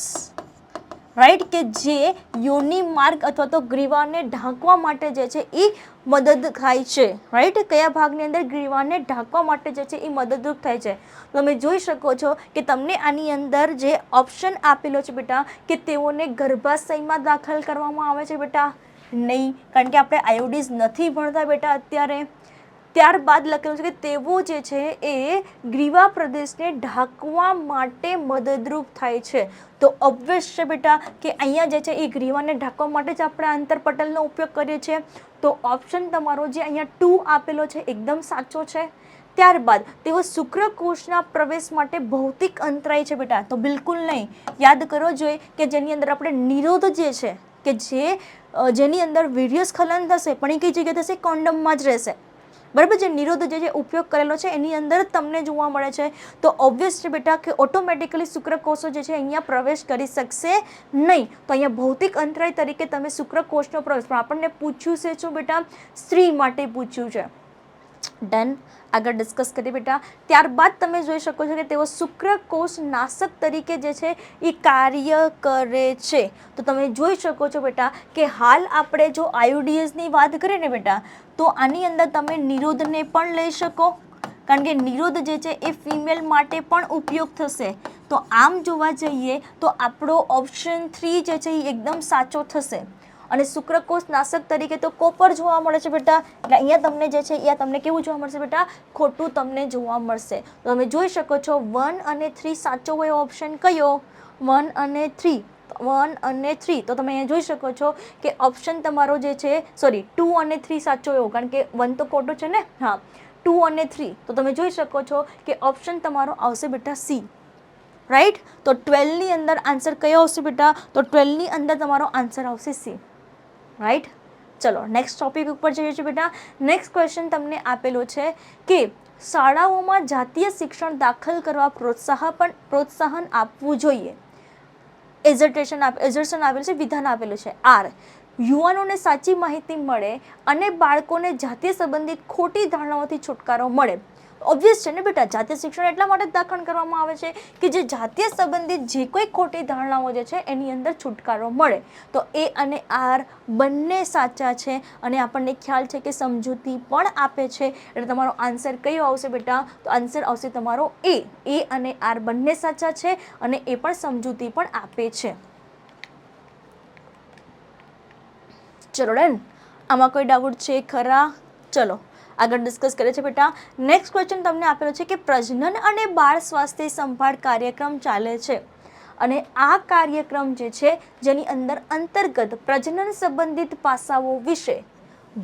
રાઈટ. કે જે યોની માર્ગ અથવા તો ગ્રીવાને ઢાંકવા માટે જે છે એ મદદ થાય છે. રાઈટ. કયા ભાગની અંદર ગ્રીવાને ઢાંકવા માટે જે છે એ મદદરૂપ થાય છે? તમે જોઈ શકો છો કે તમને આની અંદર જે ઓપ્શન આપેલો છે બેટા કે તેઓને ગર્ભાશયમાં દાખલ કરવામાં આવે છે બેટા? નહીં, કારણ કે આપણે આયોડિઝ નથી ભણતા બેટા અત્યારે. ત્યારબાદ લખેલું છે કે તેઓ જે છે એ ગ્રીવા પ્રદેશને ઢાંકવા માટે મદદરૂપ થાય છે. તો ઓબ્વિયસ છે બેટા કે અહીંયા જે છે એ ગ્રીવાને ઢાંકવા માટે જ આપણે આંતરપટલનો ઉપયોગ કરીએ છીએ. તો ઓપ્શન તમારો જે અહીંયા 2 આપેલો છે એકદમ સાચો છે. ત્યારબાદ તેઓ શુક્રકોષના પ્રવેશ માટે ભૌતિક અંતરાય છે બેટા? તો બિલકુલ નહીં. યાદ કરો જોઈએ કે જેની અંદર આપણે નિરોધ જે છે કે જેની અંદર વીર્ય સ્ખલન થશે પણ એ કઈ જગ્યાએ થશે? કોન્ડમમાં જ રહેશે. બરાબર. જે નિરોધ જે ઉપયોગ કરેલો છે એની અંદર તમને જોવા મળે છે. તો ઓબ્વિયસ છે બેટા કે ઓટોમેટિકલી શુક્રકોષો જે છે અહીંયા પ્રવેશ કરી શકશે નહીં. તો અહીંયા ભૌતિક અંતરાય તરીકે તમે શુક્રકોષનો પ્રવેશ, પણ આપણને પૂછ્યું છે શું બેટા? સ્ત્રી માટે પૂછ્યું છે. ડન. આગળ ડિસ્કસ કરીએ બેટા. ત્યારબાદ તમે જોઈ શકો છો કે તેઓ શુક્રકોષ નાશક તરીકે જે છે એ કાર્ય કરે છે. તો તમે જોઈ શકો છો બેટા કે હાલ આપણે જો આયુડીએસની વાત કરીએ ને બેટા, તો આની અંદર તમે નિરોધને પણ લઈ શકો, કારણ કે નિરોધ જે છે એ ફિમેલ માટે પણ ઉપયોગ થશે. તો આમ જોવા જઈએ તો આપણો ઓપ્શન 3 જે છે એ એકદમ સાચો થશે. અને શુક્રકોષ નાશક તરીકે તો કોપર જોવા મળે છે બેટા, એટલે અહીંયા તમને જે છે અહીંયા તમને કેવું જોવા મળશે બેટા, ખોટું તમને જોવા મળશે. તો તમે જોઈ શકો છો 1 અને 3 સાચો હોય ઓપ્શન કયો, 1 અને 3, 1 અને 3. તો તમે અહીંયા જોઈ શકો છો કે ઓપ્શન તમારો જે છે, સોરી 2 અને 3 સાચો હોય, કારણ કે 1 તો ખોટું છે ને. હા, 2 અને 3. તો તમે જોઈ શકો છો કે ઓપ્શન તમારો આવશે બેટા સી, રાઈટ. તો 12ની અંદર આન્સર કયો આવશે બેટા, તો 12ની અંદર તમારો આન્સર આવશે સી, રાઈટ. ચલો નેક્સ્ટ ટોપિક ઉપર જઈએ છીએ બેટા. નેક્સ્ટ ક્વેશ્ચન તમને આપેલો છે કે શાળાઓમાં જાતીય શિક્ષણ દાખલ કરવા પ્રોત્સાહન આપવું જોઈએ. એઝર્શન આપેલું છે, વિધાન આપેલું છે. આર, યુવાનોને સાચી માહિતી મળે અને બાળકોને જાતીય સંબંધિત ખોટી ધારણાઓથી છુટકારો મળે. ઓબ્વિયસ છે ને બેટા, જાતીય શિક્ષણ એટલા માટે દાખલ કરવામાં આવે છે કે જે જાતીય સંબંધિત જે કોઈ ખોટી ધારણાઓ જે છે એની અંદર છુટકારો મળે. તો એ અને આર બંને સાચા છે અને આપણને ખ્યાલ છે કે સમજૂતી પણ આપે છે. એટલે તમારો આન્સર કયો આવશે બેટા, તો આન્સર આવશે તમારો એ. એ અને આર બંને સાચા છે અને એ પણ સમજૂતી પણ આપે છે. ચલો ડન. આમાં કોઈ ડાઉટ છે ખરા? ચલો આગળ ડિસ્કસ કરીએ છીએ બેટા. નેક્સ્ટ ક્વેશ્ચન તમને આપેલો છે કે પ્રજનન અને બાળ સ્વાસ્થ્ય સંભાળ કાર્યક્રમ ચાલે છે અને આ કાર્યક્રમ જે છે જેની અંતર્ગત પ્રજનન સંબંધિત પાસાઓ વિશે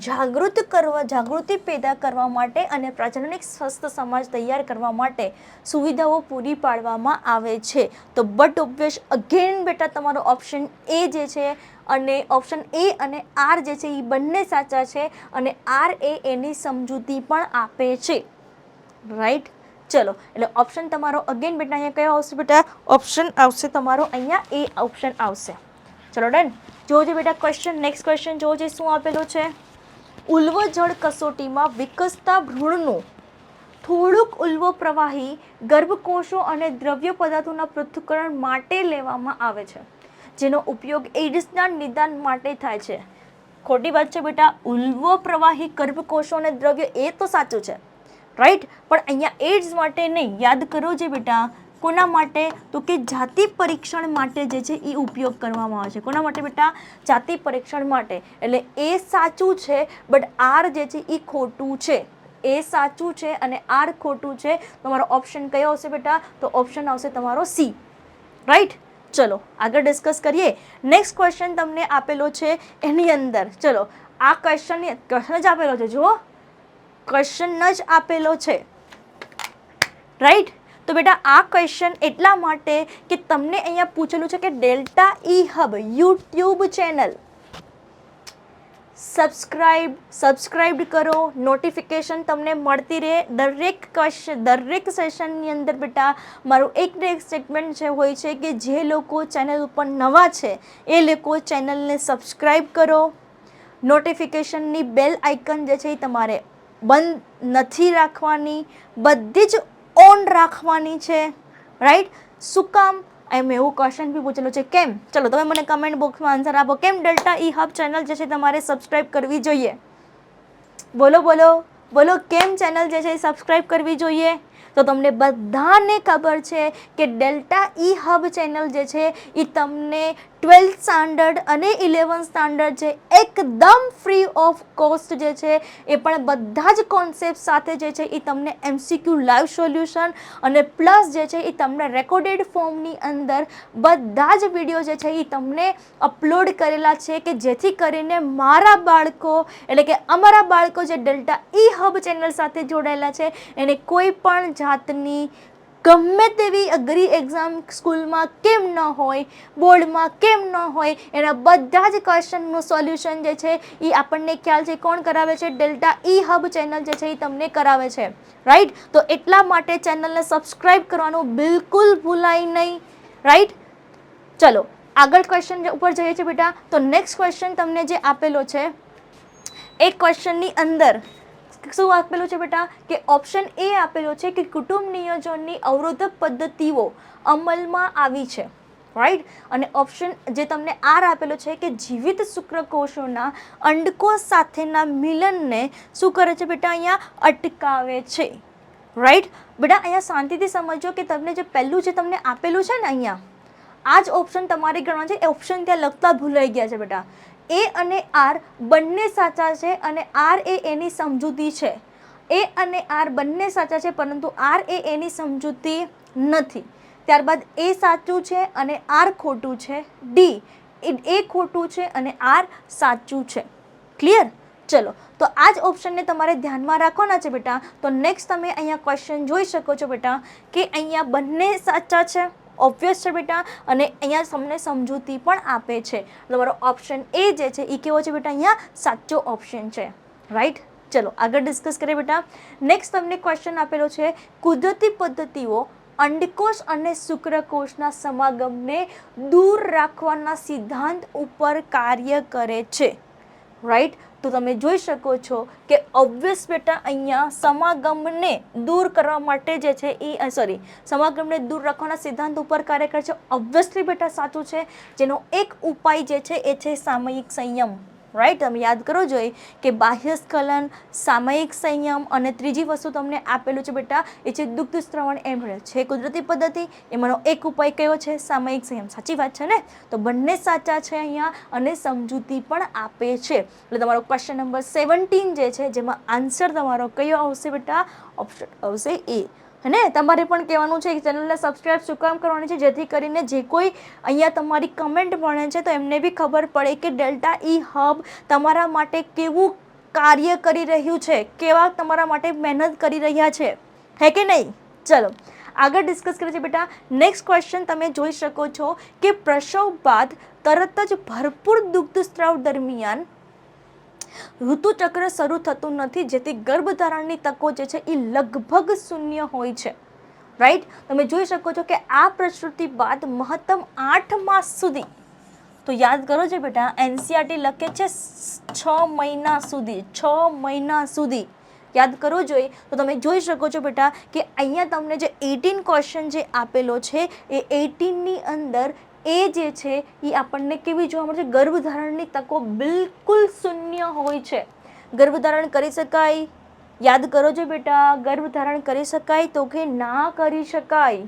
જાગૃતિ પેદા કરવા માટે અને પ્રજનન સ્વસ્થ સમાજ તૈયાર કરવા માટે સુવિધાઓ પૂરી પાડવામાં આવે છે. તો બટ ઓબ્વિયસ અગેન બેટા તમારો ઓપ્શન એ જે છે અને ઓપ્શન એ અને આર જે છે એ બંને સાચા છે અને આર એની સમજૂતી પણ આપે છે, રાઈટ. ચલો એટલે ઓપ્શન તમારો અગેન બેટા અહીંયા કયો આવશે બેટા, ઓપ્શન આવશે તમારો અહીંયા એ ઓપ્શન આવશે. ચલો ડન. જોજો બેટા ક્વેશ્ચન, નેક્સ્ટ ક્વેશ્ચન જોજો શું આપેલો છે. ઉલ્વ જળ કસોટીમાં વિકસતા ભ્રૂણનું થોડુંક ઉલ્વ પ્રવાહી ગર્ભકોષો અને દ્રવ્ય પદાર્થોના પૃથ્થકરણ માટે લેવામાં આવે છે, જેનો ઉપયોગ એઇડ્સના નિદાન માટે થાય છે. ખોટી વાત છે બેટા, ઉલ્વ પ્રવાહી ગર્ભકોષો અને દ્રવ્ય એ તો સાચું છે, રાઈટ. પણ અહીંયા એઇડ્સ માટે નહીં, યાદ કરો જે બેટા કોના માટે, તો કે જાતિ પરીક્ષણ માટે જે છે એ ઉપયોગ કરવામાં આવે છે. કોના માટે બેટા, જાતિ પરીક્ષણ માટે. એટલે એ સાચું છે બટ આર જે છે એ ખોટું છે. એ સાચું છે અને આર ખોટું છે. તમારો ઓપ્શન કયો આવશે બેટા, તો ઓપ્શન આવશે તમારો સી, રાઈટ. ચલો આગળ ડિસ્કસ કરીએ. નેક્સ્ટ ક્વેશ્ચન તમને આપેલો છે એની અંદર, ચલો આ ક્વેશ્ચન જ આપેલો છે, જુઓ ક્વેશ્ચન જ આપેલો છે, રાઈટ. તો બેટા આ ક્વેશ્ચન એટલા માટે કે તમને અહીંયા પૂછેલું છે કે delta E hub YouTube channel subscribe કરો, નોટિફિકેશન તમને મળતી રહે. દરેક સેશનની અંદર બેટા મારું એક સ્ટેટમેન્ટ છે હોય છે કે જે લોકો ચેનલ ઉપર નવા છે એ લોકો ચેનલને સબસ્ક્રાઇબ કરો. નોટિફિકેશનની બેલ આઇકન જે છે એ તમારે બંધ નથી રાખવાની, બધી જ ઓન રાખવાની છે, રાઈટ. શું કામ? એમ એવું ક્વેશ્ચન બી પૂછેલું છે, કેમ? ચલો તમે મને કમેન્ટ બોક્સમાં આન્સર આપો, કેમ ડેલ્ટા ઈ હબ ચેનલ જે છે તમારે સબસ્ક્રાઇબ કરવી જોઈએ? બોલો બોલો બોલો, કેમ ચેનલ જે છે એ સબસ્ક્રાઇબ કરવી જોઈએ? તો તમને બધાને ખબર છે કે ડેલ્ટા ઈ હબ ચેનલ જે છે એ તમને 12th સ્ટાન્ડર્ડ અને 11th સ્ટાન્ડર્ડ છે એકદમ ફ્રી ઓફ કોસ્ટ જે છે એ પણ બધા જ કોન્સેપ્ટ સાથે જે છે એ તમને MCQ લાઈવ સોલ્યુશન અને પ્લસ જે છે એ તમને રેકોર્ડેડ ફોર્મની અંદર બધા જ વિડીયો જે છે એ તમને અપલોડ કરેલા છે કે જેથી કરીને મારા બાળકો એટલે કે અમારા બાળકો જે ડેલ્ટા ઈ હબ ચેનલ સાથે જોડાયેલા છે એને કોઈ પણ જાતની ગમે તેવી અઘરી એક્ઝામ સ્કૂલમાં કેમ ન હોય, બોર્ડમાં કેમ ન હોય, એના બધા જ ક્વેશ્ચનનું સોલ્યુશન જે છે એ આપણને ખ્યાલ છે કોણ કરાવે છે, ડેલ્ટા ઈ હબ ચેનલ જે છે એ તમને કરાવે છે, રાઈટ. તો એટલા માટે ચેનલને સબસ્ક્રાઇબ કરવાનું બિલકુલ ભૂલાય નહીં, રાઈટ. ચલો આગળ ક્વેશ્ચન ઉપર જઈએ છીએ બેટા. તો નેક્સ્ટ ક્વેશ્ચન તમને જે આપેલો છે એ ક્વેશ્ચનની અંદર શું આપેલું છે બેટા કે ઓપ્શન એ આપેલો છે કે કુટુંબ નિયોજનની અવરોધક પદ્ધતિઓ અમલમાં આવી છે, રાઈટ. અને ઓપ્શન જે તમને આર આપેલો છે કે જીવિત શુક્રકોષોના અંડકોષ સાથેના મિલનને શું કરે છે બેટા અહીંયા અટકાવે છે, રાઈટ. બેટા અહીંયા શાંતિથી સમજો કે તમને જે પહેલું જે તમને આપેલું છે ને અહીંયા આ જ ઓપ્શન તમારે ગણવા છે. એ ઓપ્શન ત્યાં લખતા ભૂલાઈ ગયા છે બેટા. એ અને આર બંને સાચા છે અને આર એ એની સમજૂતી છે. એ અને આર બંને સાચા છે પરંતુ આર એ એની સમજૂતી નથી. ત્યારબાદ એ સાચું છે અને આર ખોટું છે. ડી એ ખોટું છે અને આર સાચું છે. ક્લિયર? ચલો, તો આ જ ઓપ્શનને તમારે ધ્યાનમાં રાખવાના છે બેટા. તો નેક્સ્ટ તમે અહીંયા ક્વેશ્ચન જોઈ શકો છો બેટા કે અહીંયા બંને સાચા છે, ઓબ્વિયસ છે બેટા. અને અહીંયા તમને સમજૂતી પણ આપે છે. તમારો ઓપ્શન એ જે છે એ કેવો છે બેટા અહીંયા સાચો ઓપ્શન છે, રાઈટ. ચલો આગળ ડિસ્કસ કરીએ બેટા. નેક્સ્ટ તમને ક્વેશ્ચન આપેલો છે કુદરતી પદ્ધતિઓ અંડકોષ અને શુક્રકોષના સમાગમને દૂર રાખવાના સિદ્ધાંત ઉપર કાર્ય કરે છે, રાઈટ. તો તમે જોઈ શકો છો કે ઓબ્વિયસ બેટા અહીંયા સમાગમને દૂર કરવા માટે જે છે એ સમાગમને દૂર રાખવાના સિદ્ધાંત ઉપર કાર્ય કરે છે. ઓબ્વિયસલી બેટા સાચું છે. જેનો એક ઉપાય જે છે એ છે સામયિક સંયમ, રાઈટ. તમે યાદ કરો જોઈએ કે બાહ્ય સ્ખલન, સામયિક સંયમ અને ત્રીજી વસ્તુ તમને આપેલું છે બેટા એ છે દુગ્ધ સ્ત્રવણ એમ્બ્રિયો છે કુદરતી પદ્ધતિ. એમાંનો એક ઉપાય કયો છે? સામયિક સંયમ. સાચી વાત છે ને? તો બંને સાચા છે અહીંયા અને સમજૂતી પણ આપે છે. એટલે તમારો ક્વેશ્ચન નંબર 17 જે છે જેમાં આન્સર તમારો કયો આવશે બેટા? ઓપ્શન આવશે એ. અને તમારે પણ કહેવાનું છે કે ચેનલને સબસ્ક્રાઇબ શું કામ કરવાની છે, જેથી કરીને જે કોઈ અહીંયા તમારી કમેન્ટ ભણે છે તો એમને બી ખબર પડે કે ડેલ્ટા ઈ હબ તમારા માટે કેવું કાર્ય કરી રહ્યું છે, કેવા તમારા માટે મહેનત કરી રહ્યા છે, હે કે નહીં? ચલો આગળ ડિસ્કસ કરીએ છીએ બેટા. નેક્સ્ટ ક્વેશ્ચન તમે જોઈ શકો છો કે પ્રસવ બાદ તરત જ ભરપૂર દુગ્ધ સ્ત્રાવ દરમિયાન ઋતુચક્ર શરૂ થતું નથી, જેથી ગર્ભધારણની તકો જે છે એ લગભગ શૂન્ય હોય છે, રાઈટ. તમે જોઈ શકો છો કે આ પ્રસૂતિ બાદ મહત્તમ 8 માસ સુધી, તો યાદ કરો છો બેટા એનસીઆરટી લખે છે 6 મહિના સુધી, 6 મહિના સુધી યાદ કરવું જોઈએ. તો તમે જોઈ શકો છો બેટા કે અહીંયા તમને જે 18 ક્વેશ્ચન જે આપેલો છે એ 18ની અંદર એ જે છે એ આપણને કેવી જોવા મળે છે? ગર્ભધારણની તકો બિલકુલ શૂન્ય હોય છે. ગર્ભધારણ કરી શકાય? યાદ કરો છો બેટા, ગર્ભધારણ કરી શકાય? તો કે ના કરી શકાય,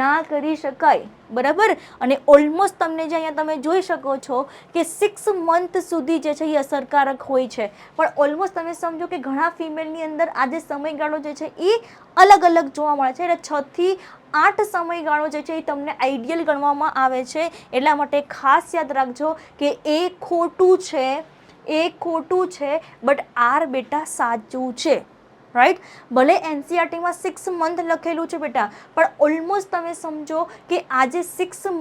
ના કરી શકાય, બરાબર. અને ઓલમોસ્ટ તમને જે અહીંયા તમે જોઈ શકો છો કે 6 મંથ સુધી જે છે એ અસરકારક હોય છે. પણ ઓલમોસ્ટ તમે સમજો કે ઘણા ફિમેલની અંદર આ જે સમયગાળો જે છે એ અલગ અલગ જોવા મળે છે. એટલે 6 થી 8 સમયગાળો જે છે એ તમને આઈડિયલ ગણવામાં આવે છે. એટલા માટે ખાસ યાદ રાખજો કે એ ખોટું છે, એ ખોટું છે, બટ આર બેટા સાચું છે, રાઈટ. ભલે એનસીઆરટીમાં 6 મંથ લખેલું છે બેટા, પણ ઓલમોસ્ટ તમે સમજો કે આજે 6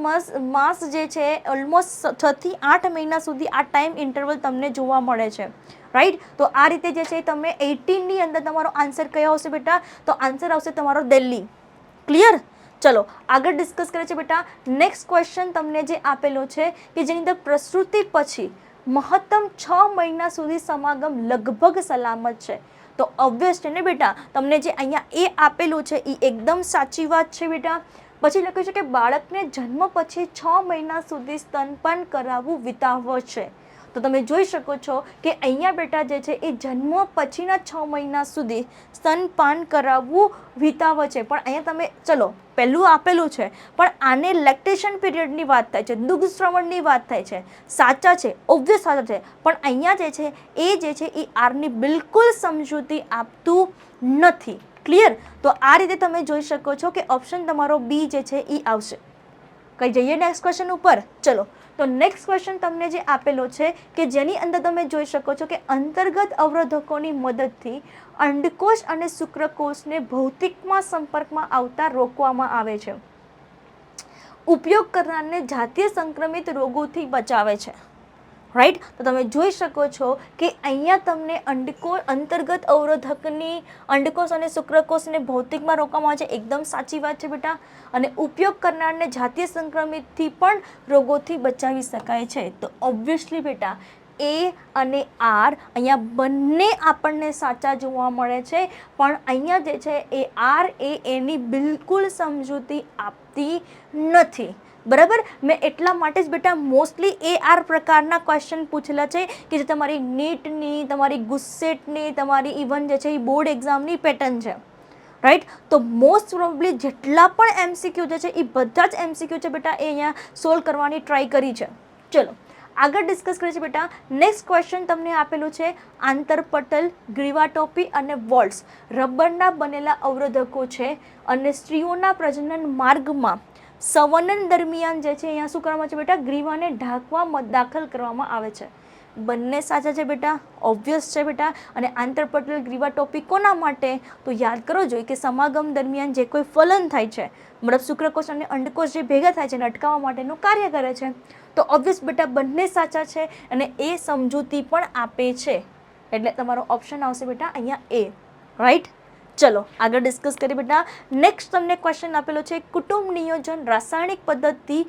માસ જે છે ઓલમોસ્ટ 6 થી 8 મહિના સુધી આ ટાઈમ ઇન્ટરવલ તમને જોવા મળે છે, રાઈટ. તો આ રીતે જે છે તમે 18ની અંદર તમારો આન્સર કયો આવશે બેટા? તો આન્સર આવશે તમારો દિલ્હી. ક્લિયર? ચલો આગળ ડિસ્કસ કરીએ છીએ બેટા. નેક્સ્ટ ક્વેશ્ચન તમને જે આપેલો છે કે જેની અંદર પ્રસૂતિ પછી મહત્તમ 6 મહિના સુધી સમાગમ લગભગ સલામત છે. તો ઓબ્વિયસ છે ને બેટા, તમને જે અહીંયા એ આપેલું છે એ એકદમ સાચી વાત છે બેટા. પછી લખ્યું છે કે બાળકને જન્મ પછી 6 મહિના સુધી સ્તનપાન કરાવવું વિતાવહ છે. તો તમે જોઈ શકો છો કે અહીંયા બેટા જે છે એ જન્મ પછીના 6 મહિના સુધી સ્તનપાન કરાવવું વિતાવહ છે. પણ અહીંયા તમે ચલો પહેલું આપેલું છે, પણ આને લેક્ટેશન પીરિયડની વાત થાય છે, દુગ્ધ શ્રવણની વાત થાય છે. સાચા છે, ઓબ્વિયસ સાચા છે, પણ અહીંયા જે છે એ આરની બિલકુલ સમજૂતી આપતું નથી. ક્લિયર? તો આ રીતે તમે જોઈ શકો છો કે ઓપ્શન તમારો બી જે છે એ આવશે. કઈ જઈએ નેક્સ્ટ ક્વેશ્ચન ઉપર. ચલો તો નેક્સ્ટ ક્વેશ્ચન તમને જે આપેલો છે કે જેની અંદર તમે જોઈ શકો છો કે અંતર્ગત અવરોધકોની મદદથી અંડકોષ અને શુક્રકોષને ભૌતિકમાં સંપર્કમાં આવતા રોકવામાં આવે છે. ઉપયોગ કરનારને જાતીય સંક્રમિત રોગોથી બચાવે છે, રાઈટ. તો તમે જોઈ શકો છો કે અહીંયા તમને અંતર્ગત અવરોધકની અંડકોષ અને શુક્રકોષને ભૌતિકમાં રોકવામાં આવે છે. એકદમ સાચી વાત છે બેટા. અને ઉપયોગ કરનારને જાતીય સંક્રમિતથી પણ રોગોથી બચાવી શકાય છે. તો ઓબ્વિયસલી બેટા એ અને આર અહીંયા બંને આપણને સાચા જોવા મળે છે, પણ અહીંયા જે છે એ આર એ એની બિલકુલ સમજૂતી આપતી નથી. બરાબર, મેં એટલા માટે જ બેટા મોસ્ટલી એ આર પ્રકારના ક્વેશ્ચન પૂછેલા છે કે જે તમારી નીટની, તમારી ગુસ્સેટની, તમારી ઇવન જે છે એ બોર્ડ એક્ઝામની પેટર્ન છે. રાઈટ, તો મોસ્ટ પ્રોબેબલી જેટલા પણ એમસીક્યુ જે છે એ બધા જ એમસીક્યુ છે બેટા એ અહીંયા સોલ્વ કરવાની ટ્રાય કરી છે. ચલો આગળ ડિસ્કસ કરીએ છીએ બેટા. નેક્સ્ટ ક્વેશ્ચન તમને આપેલું છે આંતરપટલ, ગ્રીવા ટોપી અને વોલ્ટ્સ રબરના બનેલા અવરોધકો છે અને સ્ત્રીઓના પ્રજનન માર્ગમાં સંવનન દરમિયાન જે છે અહીંયા શું કરવામાં આવે છે બેટા, ગ્રીવાને ઢાંકવા દાખલ કરવામાં આવે છે. બંને સાચા છે બેટા, ઓબ્વિયસ છે બેટા. અને આંતરપટલ ગ્રીવા ટોપી કોના માટે, તો યાદ કરો જોઈએ કે સમાગમ દરમિયાન જે કોઈ ફલન થાય છે, મતલબ શુક્રકોષ અને અંડકોષ જે ભેગા થાય છે એને અટકાવવા માટેનું કાર્ય કરે છે. તો ઓબ્વિયસ બેટા બંને સાચા છે અને એ સમજૂતી પણ આપે છે, એટલે તમારો ઓપ્શન આવશે બેટા અહીંયા એ. રાઈટ, ચલો આગળ ડિસ્કસ કરીએ બેટા. નેક્સ્ટ તમને ક્વેશ્ચન આપેલો છે કુટુંબ નિયોજન રાસાયણિક પદ્ધતિ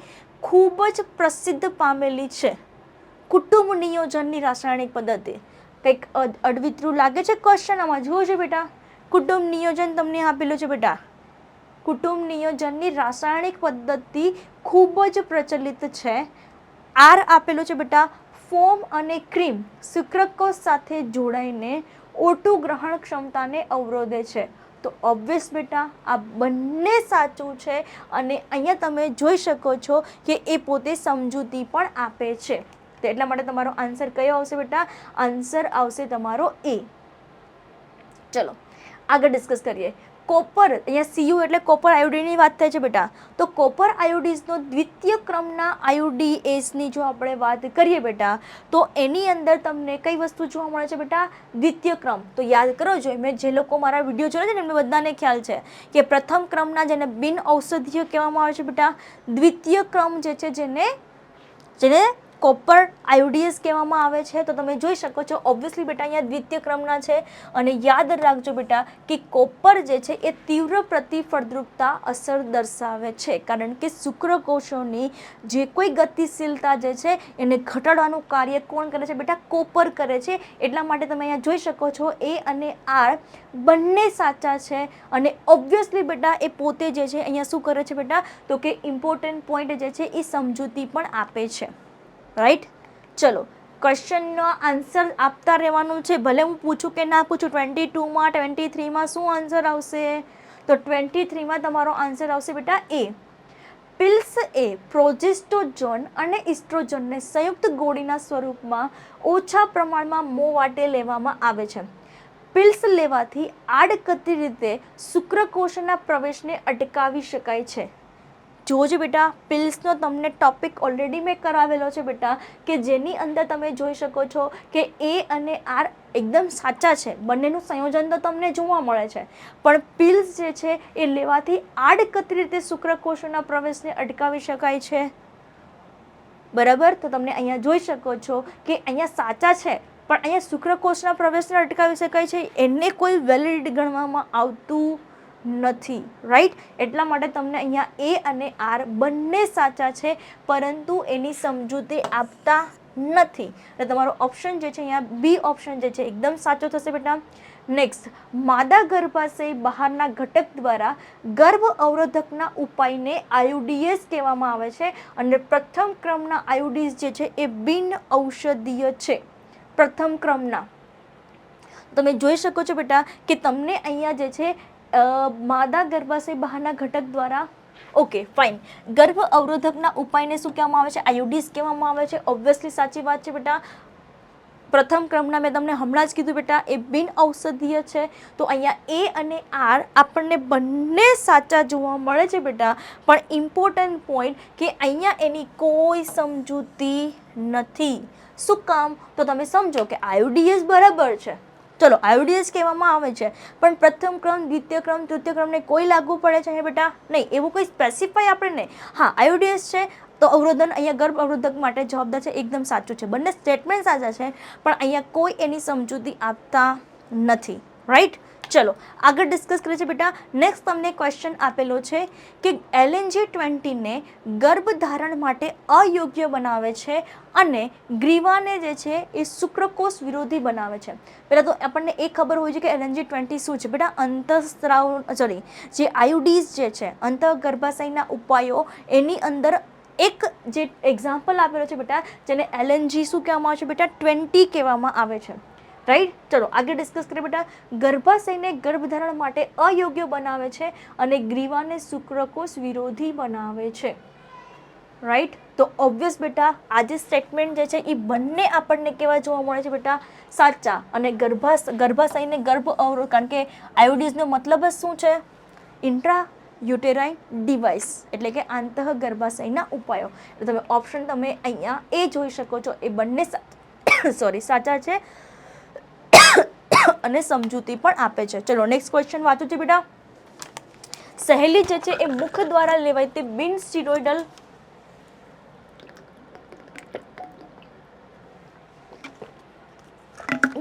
ખૂબ જ પ્રસિદ્ધ પામેલી છે. કુટુંબ નિયોજનની રાસાયણિક પદ્ધતિ કંઈક અડવિતરું લાગે છે ક્વેશ્ચન, આમાં જુઓ છે બેટા. કુટુંબ નિયોજન તમને આપેલું છે બેટા. કુટુંબ નિયોજનની રાસાયણિક પદ્ધતિ ખૂબ જ પ્રચલિત છે. આર આપેલું છે બેટા, ફોમ અને ક્રીમ શુક્રકોષ સાથે જોડાઈને O2 ગ્રહણ ક્ષમતાને અવરોધે છે. તો ઓબ્વિયસ બેટા આ બંને સાચું છે અને અહીંયા તમે જોઈ શકો છો કે એ પોતે સમજૂતી પણ આપે છે. તો એટલા માટે તમારો આન્સર કયો આવશે બેટા, આન્સર આવશે તમારો એ. ચલો આગળ ડિસ્કસ કરીએ. કોપર, અહીંયા સીયુ એટલે કોપર આયોડિનની વાત થાય છે બેટા. તો કોપર આયોડિઝનો દ્વિતીય ક્રમના આયોડીએસની જો આપણે વાત કરીએ બેટા, તો એની અંદર તમને કઈ વસ્તુ જોવા મળે છે બેટા, દ્વિતીય ક્રમ. તો યાદ કરો જોઈએ, મેં જે લોકો મારા વિડીયો જોયા છે ને એમને બધાને ખ્યાલ છે કે પ્રથમ ક્રમના જેને બિન ઔષધીય કહેવામાં આવે છે બેટા, દ્વિતીય ક્રમ જે છે જેને કોપર આયોડીએસ કહેવામાં આવે છે. તો તમે જોઈ શકો છો ઓબ્વિયસલી બેટા અહીંયા દ્વિતીય ક્રમના છે. અને યાદ રાખજો બેટા કે કોપર જે છે એ તીવ્ર પ્રતિફળદ્રુપતા અસર દર્શાવે છે, કારણ કે શુક્રકોષોની જે કોઈ ગતિશીલતા જે છે એને ઘટાડવાનું કાર્ય કોણ કરે છે બેટા, કોપર કરે છે. એટલા માટે તમે અહીંયા જોઈ શકો છો એ અને આર બંને સાચા છે. અને ઓબ્વિયસલી બેટા એ પોતે જે છે અહીંયા શું કરે છે બેટા, તો કે ઇમ્પોર્ટન્ટ પોઈન્ટ જે છે એ સમજૂતી પણ આપે છે. રાઈટ, ચલો ક્વેશ્ચનનો આન્સર આપતા રહેવાનું છે, ભલે હું પૂછું કે ના પૂછું. 22માં 23માં શું આન્સર આવશે, તો 23માં તમારો આન્સર આવશે બેટા એ. પિલ્સ એ પ્રોજેસ્ટેરોન અને ઇસ્ટ્રોજનને સંયુક્ત ગોળીના સ્વરૂપમાં ઓછા પ્રમાણમાં મોં વાટે લેવામાં આવે છે. પિલ્સ લેવાથી આડકતરી રીતે શુક્રકોષના પ્રવેશને અટકાવી શકાય છે. જોજો બેટા, પિલ્સનો તમને ટોપિક ઓલરેડી મેં કરાવેલો છે બેટા, કે જેની અંદર તમે જોઈ શકો છો કે એ અને આર એકદમ સાચા છે, બંનેનું સંયોજન તો તમને જોવા મળે છે, પણ પિલ્સ જે છે એ લેવાથી આડકતરી રીતે શુક્રકોષોના પ્રવેશને અટકાવી શકાય છે. બરાબર, તો તમને અહીંયા જોઈ શકો છો કે અહીંયા સાચા છે, પણ અહીંયા શુક્રકોષના પ્રવેશને અટકાવી શકાય છે એને કોઈ વેલિડ ગણવામાં આવતું નથી. રાઈટ, એટલા માટે તમને અહીંયા એ અને આર બંને સાચા છે, પરંતુ એની સમજૂતી આપતા નથી. એટલે તમારો ઓપ્શન જે છે અહીંયા બી ઓપ્શન જે છે એકદમ સાચો થશે બેટા. નેક્સ્ટ, માદા ગર્ભાશય બહારના ઘટક દ્વારા ગર્ભ અવરોધકના ઉપાયને આયોડીએસ કહેવામાં આવે છે. અને પ્રથમ ક્રમના આયોડીઝ જે છે એ બિન ઔષધીય છે. પ્રથમ ક્રમના તમે જોઈ શકો છો બેટા કે તમને અહીંયા જે છે માદા ગર્ભાશય બહારના ઘટક દ્વારા, ઓકે ફાઇન, ગર્ભ અવરોધકના ઉપાયને શું કહેવામાં આવે છે, આયોડીઝ કહેવામાં આવે છે. ઓબ્વિયસલી સાચી વાત છે બેટા. પ્રથમ ક્રમના મેં તમને હમણાં જ કીધું બેટા એ બિન ઔષધીય છે. તો અહીંયા એ અને આર આપણને બંને સાચા જોવા મળે છે બેટા, પણ ઇમ્પોર્ટન્ટ પોઈન્ટ કે અહીંયા એની કોઈ સમજૂતી નથી. શું કામ, તો તમે સમજો કે આયોડીએસ બરાબર છે, ચલો આયોડીએસ કહેવામાં આવે છે, પણ પ્રથમ ક્રમ, દ્વિતીય ક્રમ, તૃતીય ક્રમને કોઈ લાગુ પડે છે બેટા નહીં, એવું કોઈ સ્પેસિફાઈ આપણે નહીં. હા આયોડીએસ છે તો અવરોધન અહીંયા ગર્ભ અવરોધક માટે જવાબદાર છે, એકદમ સાચું છે, બંને સ્ટેટમેન્ટ સાચા છે, પણ અહીંયા કોઈ એની સમજૂતી આપતા નથી. રાઈટ, ચલો આગળ ડિસ્કસ કરીએ છીએ બેટા. નેક્સ્ટ તમને ક્વેશ્ચન આપેલો છે કે LNG-20 ગર્ભધારણ માટે અયોગ્ય બનાવે છે અને ગ્રીવાને જે છે એ શુક્રકોષ વિરોધી બનાવે છે. પહેલાં તો આપણને એ ખબર હોય છે કે LNG-20 શું છે બેટા. જે આયુડીઝ જે છે અંતઃગર્ભાશયના ઉપાયો એની અંદર એક જે એક્ઝામ્પલ આપેલો છે બેટા જેને LNG શું કહેવામાં આવે છે બેટા 20 કહેવામાં આવે છે. રાઈટ. ચલો આગળ ડિસ્કસ કરીએ બેટા. ગર્ભાશયને ગર્ભધારણ માટે અયોગ્ય બનાવે છે અને ગ્રીવાને શુક્રકોષ વિરોધી બનાવે છે. રાઈટ. તો ઓબ્વિયસ બેટા આ જે સ્ટેટમેન્ટ જે છે એ બંને આપણને કેવા જોવા મળે છે બેટા સાચા. અને ગર્ભાશયને ગર્ભ અવરોધ, કારણ કે આયોડીઝનો મતલબ જ શું છે? ઇન્ટ્રા યુટેરાઇન ડિવાઇસ એટલે કે આંતઃ ગર્ભાશયના ઉપાયો. એટલે તમે ઓપ્શન તમે અહીંયા એ જોઈ શકો છો એ બંને સાચા છે અને સમજૂતી પણ આપે છે. ચલો નેક્સ્ટ ક્વેશ્ચન વાંચું છે બેટા. સહેલી જે છે એ મુખ દ્વારા લેવાય તે બિન સ્ટીરોઇડલ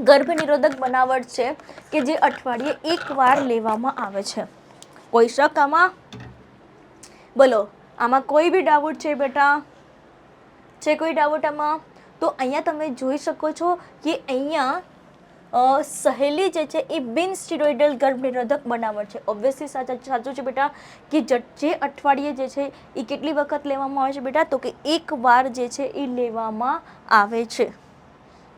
ગર્ભ નિરોધક બનાવટ છે કે જે અઠવાડિયે એકવાર લેવામાં આવે છે. કોઈ શક આમાં? બોલો, આમાં કોઈ બી ડાઉટ છે બેટા? છે કોઈ ડાઉટ આમાં? તો અહીંયા તમે જોઈ શકો છો કે અહીંયા સહેલી જે છે એ બિન સ્ટીરોઇડલ ગર્ભ નિરોધક બનાવટ છે. ઓબ્વિયસલી સાચું છે બેટા કે જે અઠવાડિયે જે છે એ કેટલી વખત લેવામાં આવે છે બેટા? તો કે એક વાર જે છે એ લેવામાં આવે છે.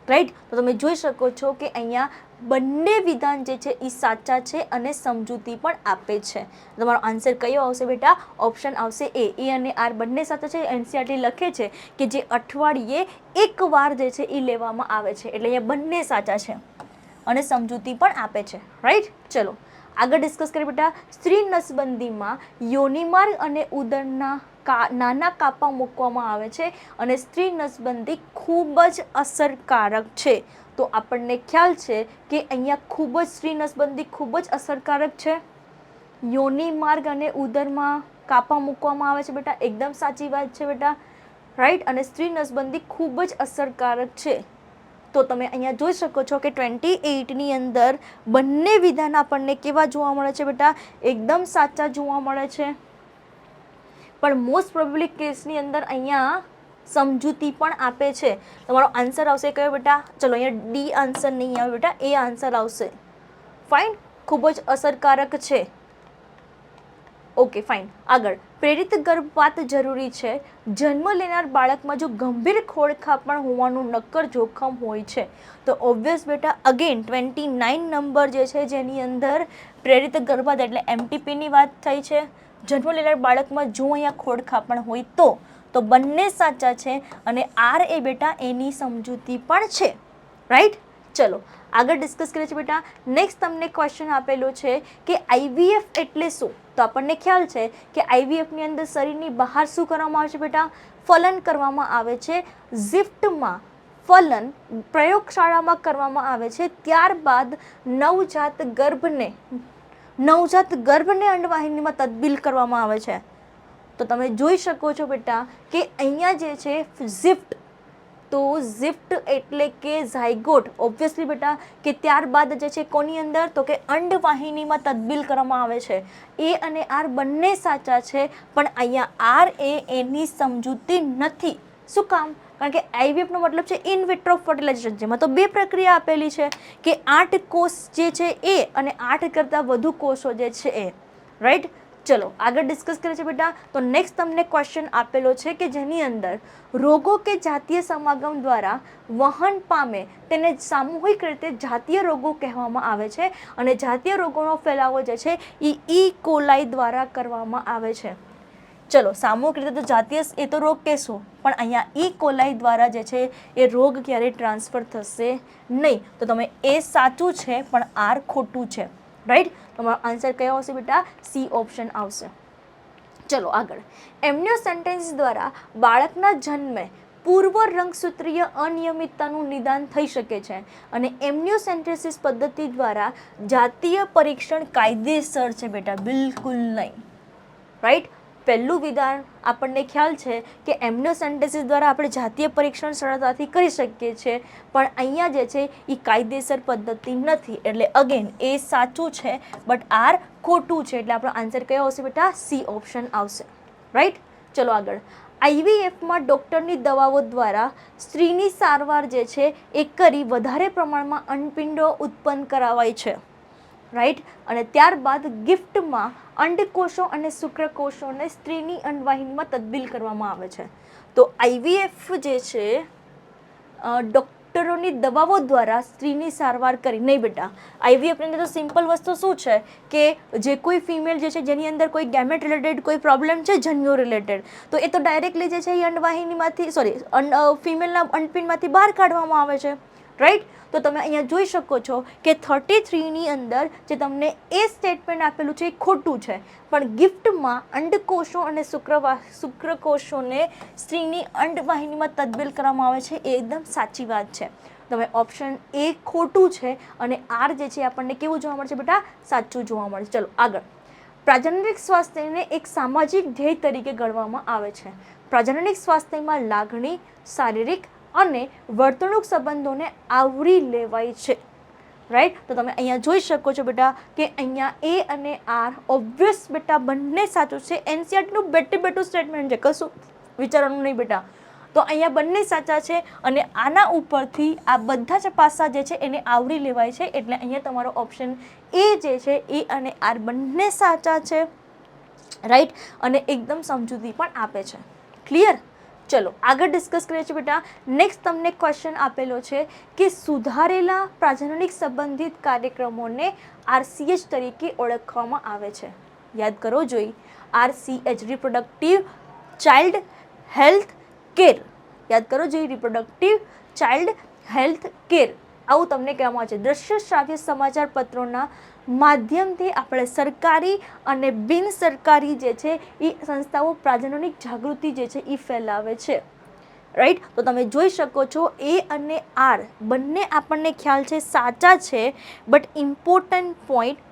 રાઈટ. તો તમે જોઈ શકો છો કે અહીંયા બંને વિધાન જે છે એ સાચા છે અને સમજૂતી પણ આપે છે. તમારો આન્સર કયો આવશે બેટા? ઓપ્શન આવશે એ. એ અને આર બંને સાચા છે. NCERT લખે છે કે જે અઠવાડિયે એક વાર જે છે એ લેવામાં આવે છે. એટલે અહીંયા બંને સાચા છે અને સમજૂતી પણ આપે છે. રાઈટ. ચલો આગળ ડિસ્કસ કરીએ બેટા. સ્ત્રી નસબંધીમાં યોનિમાર્ગ અને ઉદરના નાના કાપા મૂકવામાં આવે છે અને સ્ત્રી નસબંધી ખૂબ જ અસરકારક છે. તો આપણને ખ્યાલ છે કે અહીંયા ખૂબ જ સ્ત્રી નસબંધી ખૂબ જ અસરકારક છે. યોનિ માર્ગ અને ઉદરમાં કાપા મૂકવામાં આવે છે બેટા. એકદમ સાચી વાત છે બેટા. રાઈટ. અને સ્ત્રી નસબંધી ખૂબ જ અસરકારક છે. તો તમે અહીંયા જોઈ શકો છો કે 28ની અંદર બંને વિધાન આપણને કેવા જોવા મળે છે બેટા? એકદમ સાચા જોવા મળે છે. પણ મોસ્ટ પ્રોબેબલી કેસની અંદર અહીંયા સમજૂતી પણ આપે છે. તમારો આન્સર આવશે કયો બેટા? ચલો અહીંયા ડી આન્સર નહીં આવે બેટા, એ આન્સર આવશે. ફાઇન. ખૂબ જ અસરકારક છે. Okay fine. આગળ. પ્રેરિત ગર્ભપાત જરૂરી છે. જન્મ લેનાર બાળકમાં જો ગંભીર ખોળખાપણ હોવાનું નક્કર જોખમ હોય છે. તો ઓબ્વિયસ બેટા અગેન 29 નંબર જે છે જેની અંદર પ્રેરિત ગર્ભપાત એટલે MTPની વાત થઈ છે. જન્મ લેનાર બાળકમાં જો અહીંયા ખોળખાપણ હોય તો બંને સાચા છે અને આર એ બેટા એની સમજૂતી પણ છે. રાઈટ. ચલો આગળ ડિસ્કસ કરીએ છીએ બેટા. નેક્સ્ટ તમને ક્વેશ્ચન આપેલો છે કે IVF એટલે શું? તો આપણને ખ્યાલ છે કે IVFની અંદર શરીરની બહાર શું કરવામાં આવે છે બેટા? ફલન કરવામાં આવે છે. ઝિફ્ટમાં ફલન પ્રયોગશાળામાં કરવામાં આવે છે. ત્યારબાદ નવજાત ગર્ભને અંડવાહિનીમાં તબદીલ કરવામાં આવે છે. તો તમે જોઈ શકો છો બેટા કે અહીંયા જે છે ઝિફ્ટ, તો ઝિફ્ટ એટલે કે ઝાયગોટ. ઓબ્વિયસલી બેટા કે ત્યારબાદ જે છે કોની અંદર? તો કે અંડવાહિનીમાં તબદીલ કરવામાં આવે છે. એ અને આર બંને સાચા છે પણ અહીંયા આર એ એની સમજૂતી નથી. શું કામ? કારણ કે IVFનો મતલબ છે ઇન વિટ્રો ફર્ટિલાઇઝેશન, જેમાં તો બે પ્રક્રિયા આપેલી છે કે 8 કોષ જે છે એ અને 8 કરતાં વધુ કોષો જે છે એ. રાઈટ. ચલો આગળ ડિસ્કસ કરીએ છીએ બેટા. તો નેક્સ્ટ તમને ક્વેશ્ચન આપેલો છે કે જેની અંદર રોગો કે જાતીય સમાગમ દ્વારા વહન પામે તેને સામૂહિક રીતે જાતીય રોગો કહેવામાં આવે છે અને જાતીય રોગોનો ફેલાવો જે છે એ E. coli દ્વારા કરવામાં આવે છે. ચલો સામૂહિક રીતે તો જાતીય એ તો રોગ કહેશું પણ અહીંયા E. coli દ્વારા જે છે એ રોગ ક્યારેય ટ્રાન્સફર થશે નહીં. તો તમે એ સાચું છે પણ આર ખોટું છે. રાઈટ. તમારો આન્સર કયો આવશે બેટા? સી ઓપ્શન આવશે. ચલો આગળ. એમ્નિયોસેન્ટેસિસ દ્વારા બાળકના જન્મે પૂર્વ રંગસૂત્રીય અનિયમિતતાનું નિદાન થઈ શકે છે અને એમ્નિયોસેન્ટેસિસ પદ્ધતિ દ્વારા જાતીય પરીક્ષણ કાયદેસર છે બેટા? બિલકુલ નહીં. રાઈટ. પહેલું વિધાન આપણને ખ્યાલ છે કે એમ્નિયોસેન્ટેસિસ દ્વારા આપણે જાતીય પરીક્ષણ સરળતાથી કરી શકીએ છીએ, પણ અહીંયા જે છે એ કાયદેસર પદ્ધતિ નથી. એટલે અગેન એ સાચું છે બટ આર ખોટું છે. એટલે આપણો આન્સર કયો આવશે બેટા? સી ઓપ્શન આવશે. રાઈટ. ચલો આગળ. આઈવીએફમાં ડૉક્ટરની દવાઓ દ્વારા સ્ત્રીની સારવાર જે છે એ કરી વધારે પ્રમાણમાં અંડપિંડો ઉત્પન્ન કરાવાય છે. રાઈટ. અને ત્યારબાદ ગિફ્ટમાં અંડકોષો અને શુક્રકોષોને સ્ત્રીની અંડવાહિનીમાં તબદીલ કરવામાં આવે છે. તો આઈવીએફ જે છે ડૉક્ટરોની દવાઓ દ્વારા સ્ત્રીની સારવાર કરી નહીં બેટા. આઈવીએફની અંદર તો સિમ્પલ વસ્તુ શું છે કે જે કોઈ ફિમેલ જે છે જેની અંદર કોઈ ગેમેટ રિલેટેડ કોઈ પ્રોબ્લેમ છે જન્યો રિલેટેડ, તો એ તો ડાયરેક્ટલી જે છે એ અંડવાહિનીમાંથી ફિમેલના અંડપિંડમાંથી બહાર કાઢવામાં આવે છે. રાઈટ. તો તમે અહીંયા જોઈ શકો છો કે 33ની અંદર જે તમને એ સ્ટેટમેન્ટ આપેલું છે એ ખોટું છે, પણ ગિફ્ટમાં અંડકોષો અને શુક્રકોષોને સ્ત્રીની અંડવાહિનીમાં તબદીલ કરવામાં આવે છે એ એકદમ સાચી વાત છે. તમે ઓપ્શન એ ખોટું છે અને આર જે છે આપણને કેવું જોવા મળશે બેટા? સાચું જોવા મળે છે. ચલો આગળ. પ્રજનનિક સ્વાસ્થ્યને એક સામાજિક ધ્યેય તરીકે ગણવામાં આવે છે. પ્રજનનિક સ્વાસ્થ્યમાં લાગણી, શારીરિક અને વર્તણૂક સંબંધોને આવરી લેવાય છે. રાઈટ. તો તમે અહીંયા જોઈ શકો છો બેટા કે અહીંયા એ અને આર ઓબ્વિયસ બેટા બંને સાચું છે. એનસીઆરટીનું બેઠું સ્ટેટમેન્ટ છે, કશું વિચારવાનું નહીં બેટા. તો અહીંયા બંને સાચા છે અને આના ઉપરથી આ બધા જ પાસા જે છે એને આવરી લેવાય છે. એટલે અહીંયા તમારો ઓપ્શન એ જે છે એ અને આર બંને સાચા છે. રાઈટ. અને એકદમ સમજૂતી પણ આપે છે. ક્લિયર. ચલો આગળ ડિસ્કસ કરીએ છીએ બેટા. નેક્સ્ટ તમને ક્વેશ્ચન આપેલો છે કે સુધારેલા પ્રજનનિક સંબંધિત કાર્યક્રમોને આરસીએચ તરીકે ઓળખવામાં આવે છે. યાદ કરો જોઈ. RCH reproductive child health care. યાદ કરો જોઈએ. રિપ્રોડક્ટિવ ચાઇલ્ડ હેલ્થ કેર આવું તમને કહેવામાં આવે છે. દ્રશ્ય શ્રાવ્ય સમાચાર પત્રોના માધ્યમથી આપણે સરકારી અને બિન સરકારી જે છે એ સંસ્થાઓ પ્રજનનિક જાગૃતિ જે છે એ ફેલાવે છે. રાઈટ. તો તમે જોઈ શકો છો એ અને આર બંને આપણને ખ્યાલ છે સાચા છે, બટ ઇમ્પોર્ટન્ટ પોઈન્ટ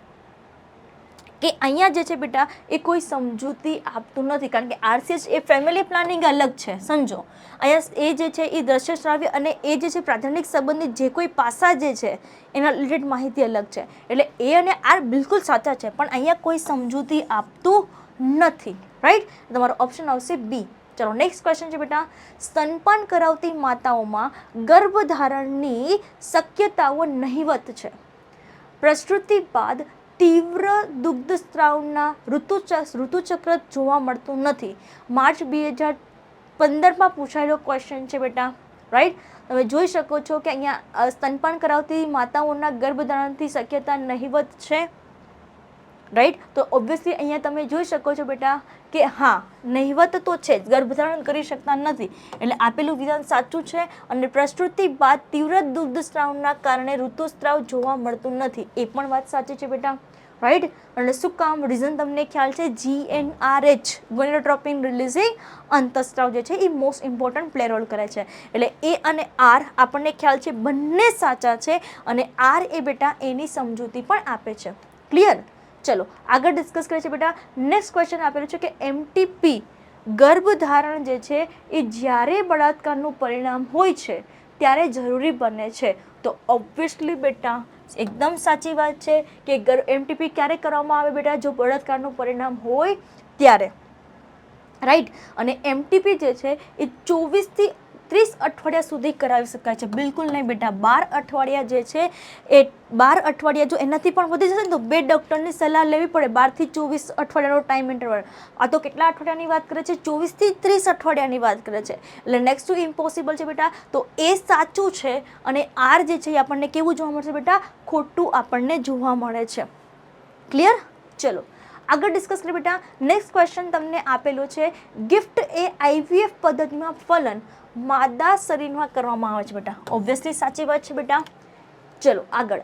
કે અહીંયા જે છે બેટા એ કોઈ સમજૂતી આપતું નથી, કારણ કે આરસીએચ એ ફેમિલી પ્લાનિંગ અલગ છે. સમજો અહીંયા એ જે છે એ દ્રશ્ય શ્રાવ્ય અને એ જે છે પ્રાથમિક સંબંધિત જે કોઈ પાસા જે છે એના રિલેટેડ માહિતી અલગ છે. એટલે એ અને આર બિલકુલ સાચા છે, પણ અહીંયા કોઈ સમજૂતી આપતું નથી. રાઈટ. તમારો ઓપ્શન આવશે બી. ચલો નેક્સ્ટ ક્વેશ્ચન છે બેટા. સ્તનપાન કરાવતી માતાઓમાં ગર્ભધારણની શક્યતાઓ નહિવત છે. પ્રસૂતિ બાદ તીવ્ર દુગ્ધસ્રાવના ઋતુચક્ર જોવા મળતું નથી. માર્ચ 2015માં પૂછાયેલો ક્વેશ્ચન છે બેટા. રાઈટ. તમે જોઈ શકો છો કે અહીંયા સ્તનપાન કરાવતી માતાઓના ગર્ભધારણથી શક્યતા નહિવત છે. રાઈટ. તો ઓબ્વિયસલી અહીંયા તમે જોઈ શકો છો બેટા કે હા નહિવત તો છે જ, ગર્ભધારણ કરી શકતા નથી. એટલે આપેલું વિધાન સાચું છે. અને પ્રસૂતિ બાદ તીવ્ર દુગ્ધસ્રાવના કારણે ઋતુસ્રાવ જોવા મળતું નથી એ પણ વાત સાચી છે બેટા. રાઈટ. અને શું કામ? રીઝન તમને ખ્યાલ છે. GnRH ગોનેડોટ્રોપિન રિલીઝિંગ અંતઃસ્રાવ જે છે એ મોસ્ટ ઇમ્પોર્ટન્ટ પ્લે રોલ કરે છે. એટલે એ અને આર આપણને ખ્યાલ છે બંને સાચા છે અને આર એ બેટા એની સમજૂતી પણ આપે છે. ક્લિયર. ચલો આગળ ડિસ્કસ કરીએ છીએ બેટા. નેક્સ્ટ ક્વેશ્ચન આપેલું છે કે એમટીપી ગર્ભધારણ જે છે એ જ્યારે બળાત્કારનું પરિણામ હોય છે ત્યારે જરૂરી બને છે. તો ઓબ્વિયસલી બેટા એકદમ સાચી વાત છે કે એમટીપી ક્યારે કરવામાં આવે બેટા? જો બળાત્કારનું પરિણામ હોય ત્યારે. રાઈટ. અને એમટીપી જે છે એ 24થી 30 અઠવાડિયા સુધી કરાવી શકાય છે. બિલકુલ નહીં બેટા. 12 અઠવાડિયા જે છે એ 12 અઠવાડિયા જો એનાથી પણ વધી જશે ને તો બે ડૉક્ટરની સલાહ લેવી પડે. 12 થી 24 અઠવાડિયાનો ટાઈમ ઇન્ટરવલ. આ તો કેટલા અઠવાડિયાની વાત કરે છે? 24 થી 30 અઠવાડિયાની વાત કરે છે. એટલે નેક્સ્ટ ટુ ઇમ્પોસિબલ છે બેટા. તો એ સાચું છે અને આર જે છે એ આપણને કેવું જોવા મળશે બેટા? ખોટું આપણને જોવા મળે છે. ક્લિયર. ચલો આગળ ડિસ્કસ કરીએ બેટા. નેક્સ્ટ ક્વેશ્ચન તમને આપેલો છે. ગિફ્ટ એ આઈવીએફ પદ્ધતિમાં ફલન માદા શરીરમાં કરવામાં આવે છે બેટા. ઓબ્વિયસલી સાચી વાત છે બેટા. ચલો આગળ.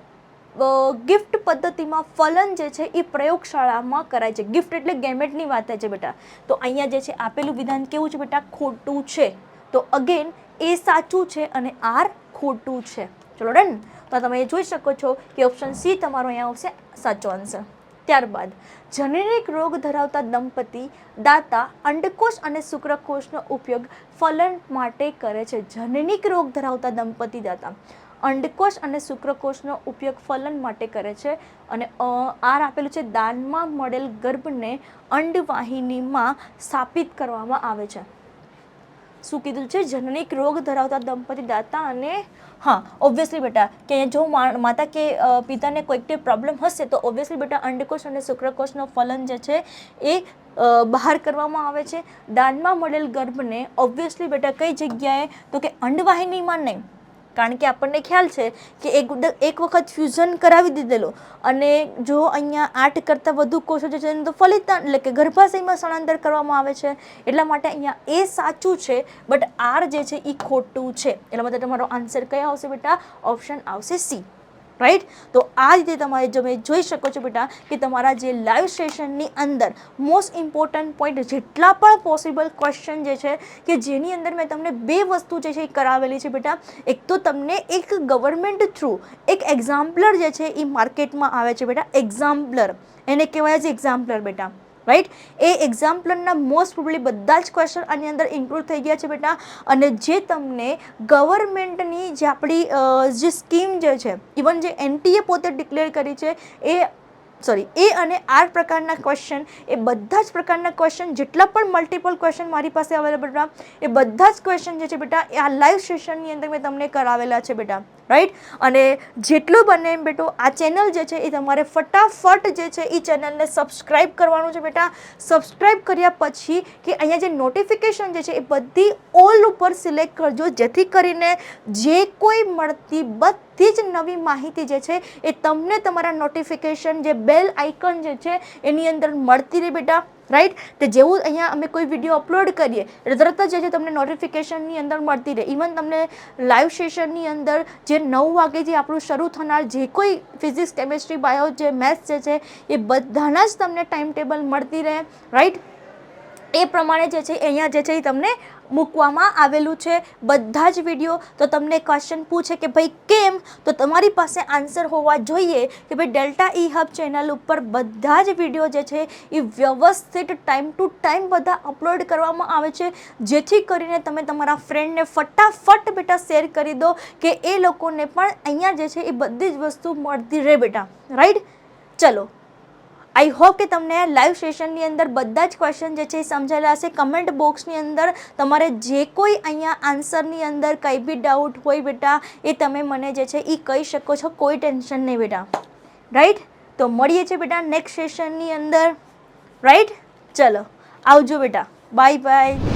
ગિફ્ટ પદ્ધતિમાં ફલન જે છે એ પ્રયોગશાળામાં કરાય છે. ગિફ્ટ એટલે ગેમેટની વાત થાય છે બેટા. તો અહીંયા જે છે આપેલું વિધાન કેવું છે બેટા? ખોટું છે. તો અગેન એ સાચું છે અને આર ખોટું છે. ચલો ડન. તો તમે જોઈ શકો છો કે ઓપ્શન સી તમારો અહીંયા આવશે સાચો આન્સર. ત્યારબાદ જનરિક રોગ ધરાવતા દંપતી દાતા અંડકોશ અને શુક્રકોશનો ઉપયોગ ફલન માટે કરે છે. જનનિક રોગ ધરાવતા દંપતી દાતા અંડકોશ અને શુક્રકોશનો ઉપયોગ ફલન માટે કરે છે. અને આર આપેલું છે દાનમાં મળેલ ગર્ભને અંડવાહિનીમાં સ્થાપિત કરવામાં આવે છે. શું કીધું છે? જનનિક રોગ ધરાવતા દંપતી દાતા અને હા ઓબ્વિયસલી બેટા કે જો માતા કે પિતાને કોઈક પ્રોબ્લેમ હશે તો ઓબ્વિયસલી બેટા અંડકોશ અને શુક્રકોશનો ફલન જે છે એ બહાર કરવામાં આવે છે. દાનમાં મળેલ ગર્ભને ઓબ્વિયસલી બેટા કઈ જગ્યાએ તો કે અંડવાહિનીમાં નહીં, કારણ કે આપણને ખ્યાલ છે કે એક વખત ફ્યુઝન કરાવી દીધેલો અને જો અહીંયા 8 કરતાં વધુ કોષો જે છે એને તો ફલિતાંડ એટલે કે ગર્ભાશયમાં સ્થળાંતર કરવામાં આવે છે. એટલા માટે અહીંયા એ સાચું છે બટ આર જે છે એ ખોટું છે. એટલા માટે તમારો આન્સર કયો આવશે બેટા? ઓપ્શન આવશે સી. રાઈટ. તો આ રીતે તમારે તમે જોઈ શકો છો બેટા કે તમારા જે લાઈવ સેશનની અંદર મોસ્ટ ઇમ્પોર્ટન્ટ પોઈન્ટ જેટલા પણ પોસિબલ ક્વેશ્ચન જે છે કે જેની અંદર મેં તમને 2 વસ્તુ જે છે એ કરાવેલી છે બેટા. એક તો તમને એક ગવર્મેન્ટ થ્રુ એક એક્ઝામ્પલર જે છે એ માર્કેટમાં આવે છે બેટા. એક્ઝામ્પલર એને કહેવાય છે એક્ઝામ્પલર બેટા. રાઈટ. એ એક્ઝામ્પલરના મોસ્ટ પ્રોબેબલી બધા જ ક્વેશ્ચન આની અંદર ઇન્ક્લુડ થઈ ગયા છે બેટા. અને જે તમને ગવર્મેન્ટની જે આપણી જે સ્કીમ જે છે ઇવન જે એનટીએ પોતે ડિક્લેર કરી છે એ અને આ પ્રકારના ક્વેશ્ચન એ બધા જ પ્રકારના ક્વેશ્ચન જેટલા પણ મલ્ટિપલ ક્વેશ્ચન મારી પાસે અવેલેબલ બેટા એ બધા જ ક્વેશ્ચન જે છે બેટા એ આ લાઈવ સેશનની અંદર મેં તમને કરાવેલા છે બેટા. રાઈટ. અને જેટલું બને એમ બેટો આ ચેનલ જે છે એ તમારે ફટાફટ જે છે એ ચેનલને સબસ્ક્રાઈબ કરવાનું છે બેટા. સબસ્ક્રાઈબ કર્યા પછી કે અહીંયા જે નોટિફિકેશન જે છે એ બધી ઓલ ઉપર સિલેક્ટ કરજો, જેથી કરીને જે કોઈ મળતી બધી જ નવી માહિતી જે છે એ તમને તમારા નોટિફિકેશન જે બેલ આઇકન જે છે એની અંદર મળતી રહે બેટા. રાઈટ. તો જેવું અહીંયા અમે કોઈ વિડીયો અપલોડ કરીએ એટલે તરત જ જે છે તમને નોટિફિકેશનની અંદર મળતી રહે. ઇવન તમને લાઈવ સેશનની અંદર જે 9 વાગે જે આપણું શરૂ થનાર જે કોઈ ફિઝિક્સ કેમેસ્ટ્રી બાયો જે મેથ્સ જે છે એ બધાના જ તમને ટાઈમ ટેબલ મળતી રહે. રાઈટ. એ પ્રમાણે જે છે અહીંયા જે છે એ તમને મૂકવામાં આવેલું છે બધા જ વિડીયો. તો તમને ક્વેશ્ચન પૂછે કે ભાઈ કેમ, તો તમારી પાસે આન્સર હોવા જોઈએ કે ભાઈ ડેલ્ટા ઈ હબ ચેનલ ઉપર બધા જ વિડીયો જે છે એ વ્યવસ્થિત ટાઈમ ટુ ટાઈમ બધા અપલોડ કરવામાં આવે છે, જેથી કરીને તમે તમારા ફ્રેન્ડને ફટાફટ બેટા શેર કરી દો કે એ લોકોને પણ અહીંયા જે છે એ બધી જ વસ્તુ મળતી રહે બેટા. રાઈટ. ચલો, આઈ હોપ કે તમને લાઈવ સેશનની અંદર બધા જ ક્વેશ્ચન જે છે એ સમજાયેલા હશે. કમેન્ટ બોક્સની અંદર તમારે જે કોઈ અહીંયા આન્સરની અંદર કંઈ બી ડાઉટ હોય બેટા એ તમે મને જે છે એ કહી શકો છો, કોઈ ટેન્શન નહીં બેટા. રાઈટ. તો મળીએ છીએ બેટા નેક્સ્ટ સેશનની અંદર. રાઈટ. ચલો આવજો બેટા. Bye bye.